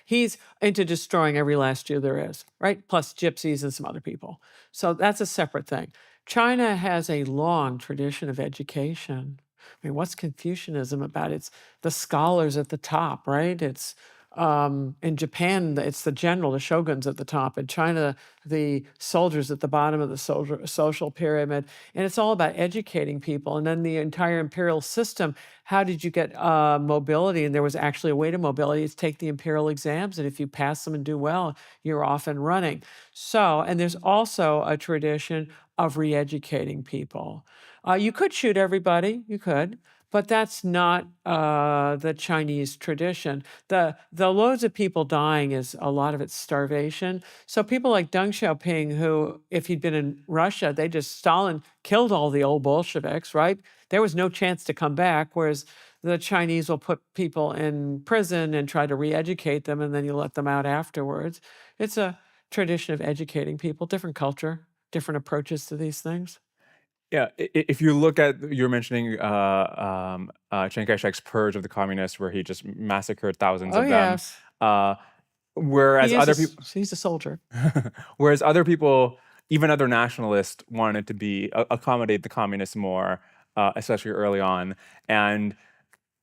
he's into destroying every last Jew there is, right? Plus gypsies and some other people. So that's a separate thing. China has a long tradition of education. What's Confucianism about? It's the scholars at the top, right? It's in Japan, it's the shoguns at the top. In China, the soldiers at the bottom of the social pyramid. And it's all about educating people. And then the entire imperial system, how did you get mobility? And there was actually a way to mobility. It's take the imperial exams. And if you pass them and do well, you're off and running. So, and there's also a tradition of re-educating people. You could shoot everybody, you could. But that's not the Chinese tradition. The loads of people dying is a lot of it's starvation. So people like Deng Xiaoping, who, if he'd been in Russia, Stalin killed all the old Bolsheviks, right? There was no chance to come back, whereas the Chinese will put people in prison and try to re-educate them, and then you let them out afterwards. It's a tradition of educating people, different culture, different approaches to these things. Yeah, if you look at, you're mentioning Chiang Kai-shek's purge of the communists, where he just massacred thousands Oh, of them. yes. Uh, whereas other people, He's a soldier. whereas other people, even other nationalists, wanted to be accommodate the communists more, especially early on. And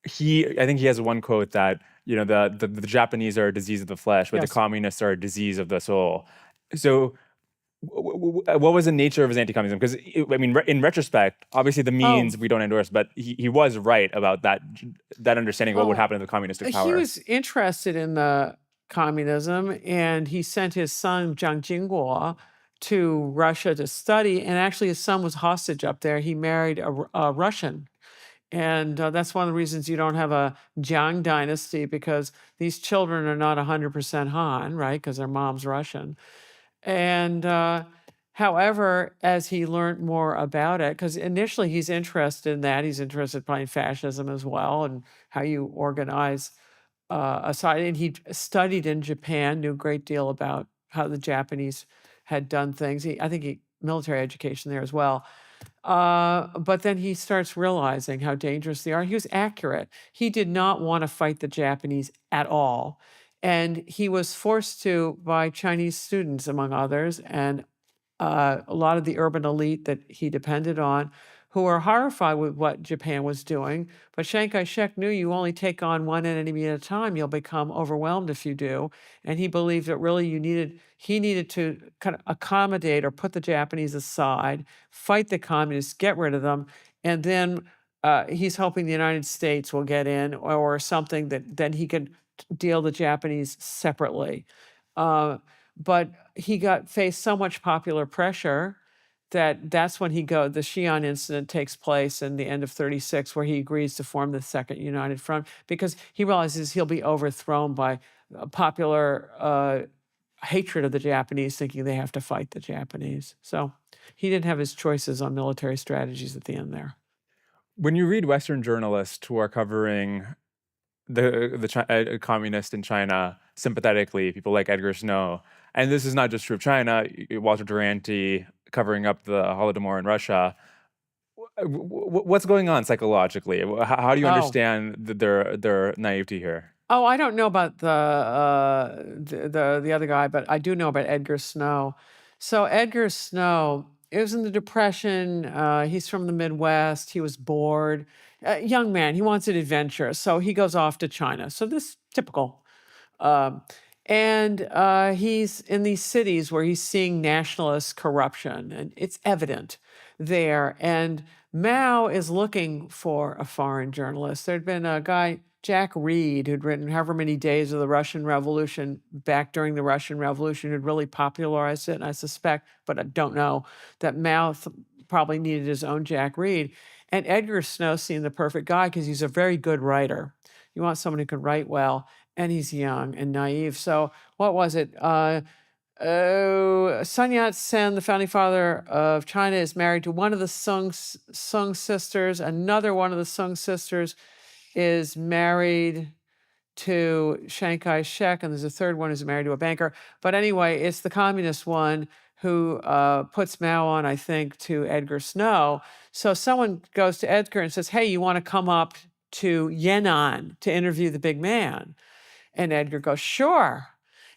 I think he has one quote that, the Japanese are a disease of the flesh, but the Yes. communists are a disease of the soul. So what was the nature of his anti-communism? Because I mean, in retrospect, obviously the means Oh, we don't endorse, but he was right about that understanding of what would oh, happen if the communists took he power. was interested in the communism, and he sent his son Jiang Jingguo to Russia to study. And actually, his son was hostage up there. He married a Russian. And that's one of the reasons you don't have a Jiang dynasty, because these children are not 100% Han, right? Because their mom's Russian. And however, as he learned more about it, because initially he's interested in that, he's interested probably in fascism as well and how you organize a side. And he studied in Japan, knew a great deal about how the Japanese had done things. I think he military education there as well. But then he starts realizing how dangerous they are. He was accurate. He did not want to fight the Japanese at all. And he was forced to by Chinese students, among others, and a lot of the urban elite that he depended on, who were horrified with what Japan was doing. But Chiang Kai-shek knew you only take on one enemy at a time. You'll become overwhelmed if you do. And he believed that really he needed to kind of accommodate or put the Japanese aside, fight the communists, get rid of them, and then he's hoping the United States will get in or something that then he could deal the Japanese separately. But he faced so much popular pressure that's when the Xi'an incident takes place in the end of 36, where he agrees to form the Second United Front, because he realizes he'll be overthrown by popular hatred of the Japanese, thinking they have to fight the Japanese. So he didn't have his choices on military strategies at the end there. When you read Western journalists who are covering the communists in China sympathetically, people like Edgar Snow, and this is not just true of China, Walter Duranty covering up the Holodomor in Russia. What's going on psychologically? How do you Oh. understand their naivety here? Oh, I don't know about the other guy, but I do know about Edgar Snow. So Edgar Snow, it was in the Depression. He's from the Midwest. He was bored. Young man, he wants an adventure, so he goes off to China. So this typical. Um, and he's in these cities where he's seeing nationalist corruption, and it's evident there. And Mao is looking for a foreign journalist. There'd been a guy, Jack Reed, who'd written however many days of the Russian Revolution back during the Russian Revolution, who'd really popularized it. And I suspect, but I don't know, that Mao probably needed his own Jack Reed. And Edgar Snow seemed the perfect guy because he's a very good writer. You want someone who can write well, and he's young and naive. So what was it? Sun Yat-sen, the founding father of China, is married to one of the Sung sisters. Another one of the Sung sisters is married to Chiang Kai-shek, and there's a third one who's married to a banker. But anyway, it's the communist one who puts Mao on, I think, to Edgar Snow. So someone goes to Edgar and says, hey, you want to come up to Yan'an to interview the big man? And Edgar goes, sure.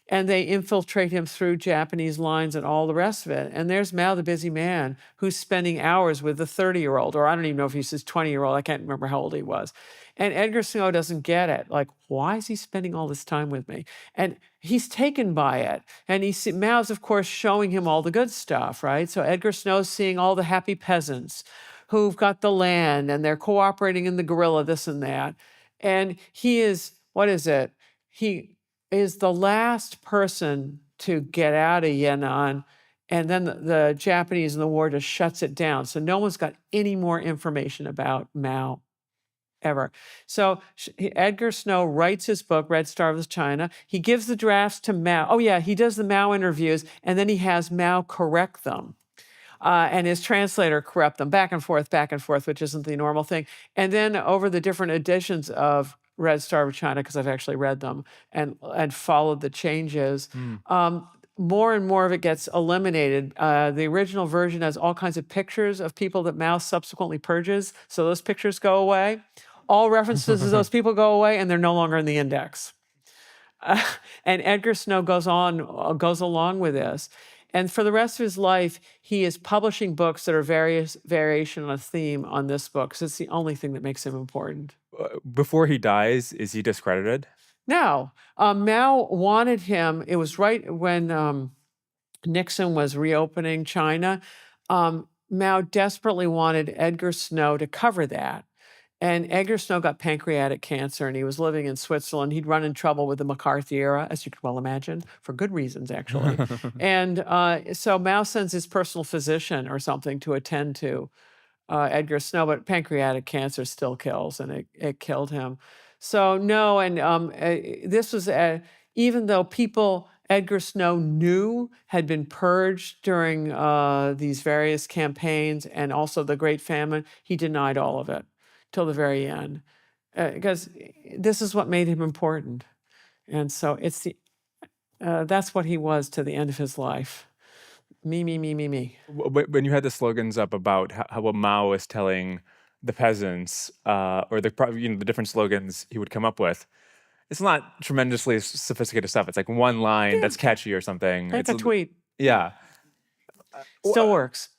And they infiltrate him through Japanese lines and all the rest of it. And there's Mao, the busy man, who's spending hours with the 30-year-old, or I don't even know if he's his 20-year-old. I can't remember how old he was. And Edgar Snow doesn't get it. Like, why is he spending all this time with me? And he's taken by it. And Mao's, of course, showing him all the good stuff, right? So Edgar Snow's seeing all the happy peasants who've got the land and they're cooperating in the guerrilla, this and that. And he is, what is it? He is the last person to get out of Yan'an, and then the Japanese in the war just shuts it down. So no one's got any more information about Mao ever. So Edgar Snow writes his book, Red Star of China. He gives the drafts to Mao. Oh yeah, he does the Mao interviews, and then he has Mao correct them. And his translator correct them back and forth, which isn't the normal thing. And then over the different editions of Red Star of China, because I've actually read them and followed the changes. more and more of it gets eliminated. The original version has all kinds of pictures of people that Mao subsequently purges, so those pictures go away. All references to those people go away, and they're no longer in the index. And Edgar Snow goes along with this. And for the rest of his life, he is publishing books that are various variation on a theme on this book. So it's the only thing that makes him important. Before he dies, is he discredited? Now, Mao wanted him, it was right when Nixon was reopening China. Mao desperately wanted Edgar Snow to cover that. And Edgar Snow got pancreatic cancer and he was living in Switzerland. He'd run in trouble with the McCarthy era, as you could well imagine, for good reasons, actually. And so Mao sends his personal physician or something to attend to Edgar Snow, but pancreatic cancer still kills, and it killed him. So no, and this was, even though people Edgar Snow knew had been purged during these various campaigns and also the Great Famine, he denied all of it till the very end, because this is what made him important. And so that's what he was to the end of his life. Me, me, me, me, me. When you had the slogans up about how what Mao was telling the peasants, or the different slogans he would come up with, it's not tremendously sophisticated stuff. It's like one line that's catchy or something. Like It's a tweet. Yeah. Still works.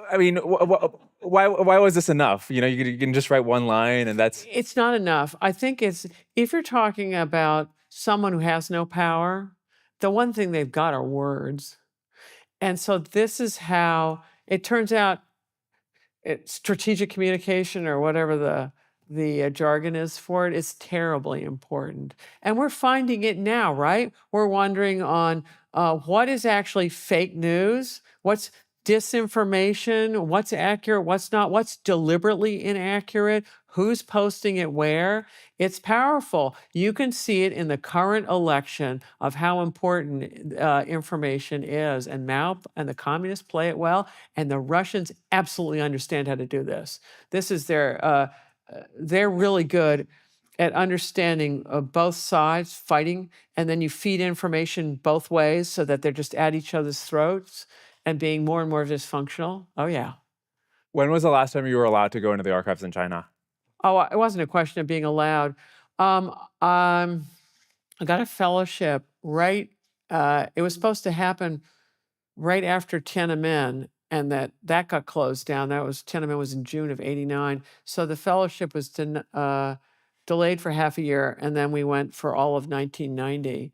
I mean, why was this enough? You can just write one line and that's... It's not enough. I think if you're talking about someone who has no power, the one thing they've got are words. And so this is how it turns out. Strategic communication, or whatever the jargon is for it, is terribly important. And we're finding it now, right? We're wondering on what is actually fake news, what's disinformation, what's accurate, what's not, what's deliberately inaccurate, who's posting it where. It's powerful. You can see it in the current election of how important information is. And Mao and the communists play it well, and the Russians absolutely understand how to do this. This is they're really good at understanding both sides fighting, and then you feed information both ways so that they're just at each other's throats and being more and more dysfunctional. Oh, yeah. When was the last time you were allowed to go into the archives in China? Oh, it wasn't a question of being allowed. I got a fellowship right, it was supposed to happen right after Tiananmen, and that got closed down. Tiananmen was in June of '89. So the fellowship was delayed for half a year, and then we went for all of 1990.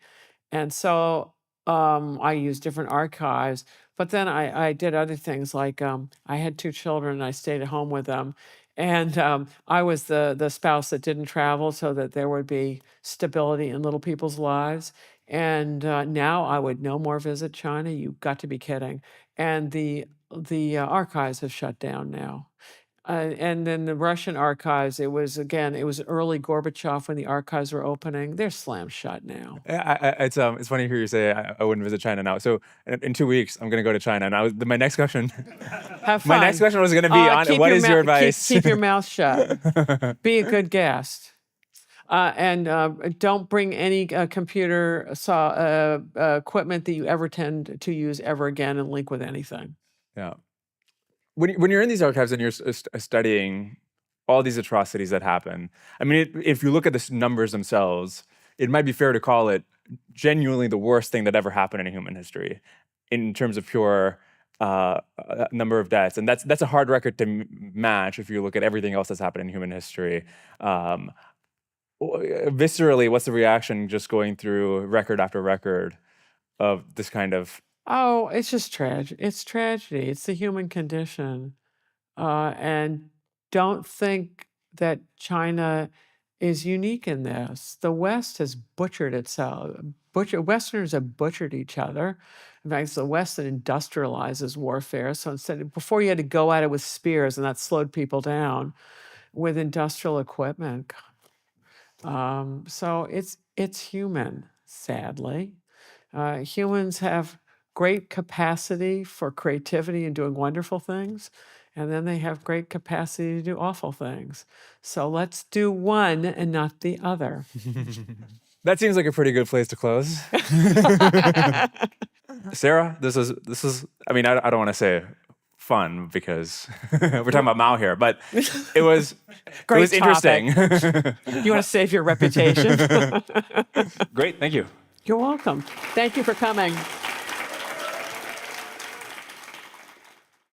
And so I used different archives, but then I did other things, like I had 2 children and I stayed at home with them. And I was the spouse that didn't travel so that there would be stability in little people's lives. And now I would no more visit China. You've got to be kidding. And the archives have shut down now. And then the Russian archives, it was early Gorbachev when the archives were opening. They're slammed shut now. It's funny to hear you say I wouldn't visit China now. So in 2 weeks, I'm going to go to China. And my next question... Have fun. My next question was going to be on what is your advice? Keep your mouth shut. Be a good guest. And don't bring any computer equipment that you ever tend to use ever again and link with anything. Yeah. When you're in these archives and you're studying all these atrocities that happen, I mean, if you look at the numbers themselves, it might be fair to call it genuinely the worst thing that ever happened in human history in terms of pure number of deaths. And that's a hard record to match if you look at everything else that's happened in human history. Viscerally, what's the reaction just going through record after record of this kind of... Oh, it's just tragic. It's tragedy. It's the human condition. And don't think that China is unique in this. The West has butchered itself. Westerners have butchered each other. In fact, it's the West that industrializes warfare. So before you had to go at it with spears, and that slowed people down, with industrial equipment. So it's human, sadly. Humans have great capacity for creativity and doing wonderful things, and then they have great capacity to do awful things. So let's do one and not the other. That seems like a pretty good place to close. Sarah, this is. I mean, I don't want to say fun because we're talking about Mao here, but it was Great interesting. You want to save your reputation? Great, thank you. You're welcome. Thank you for coming.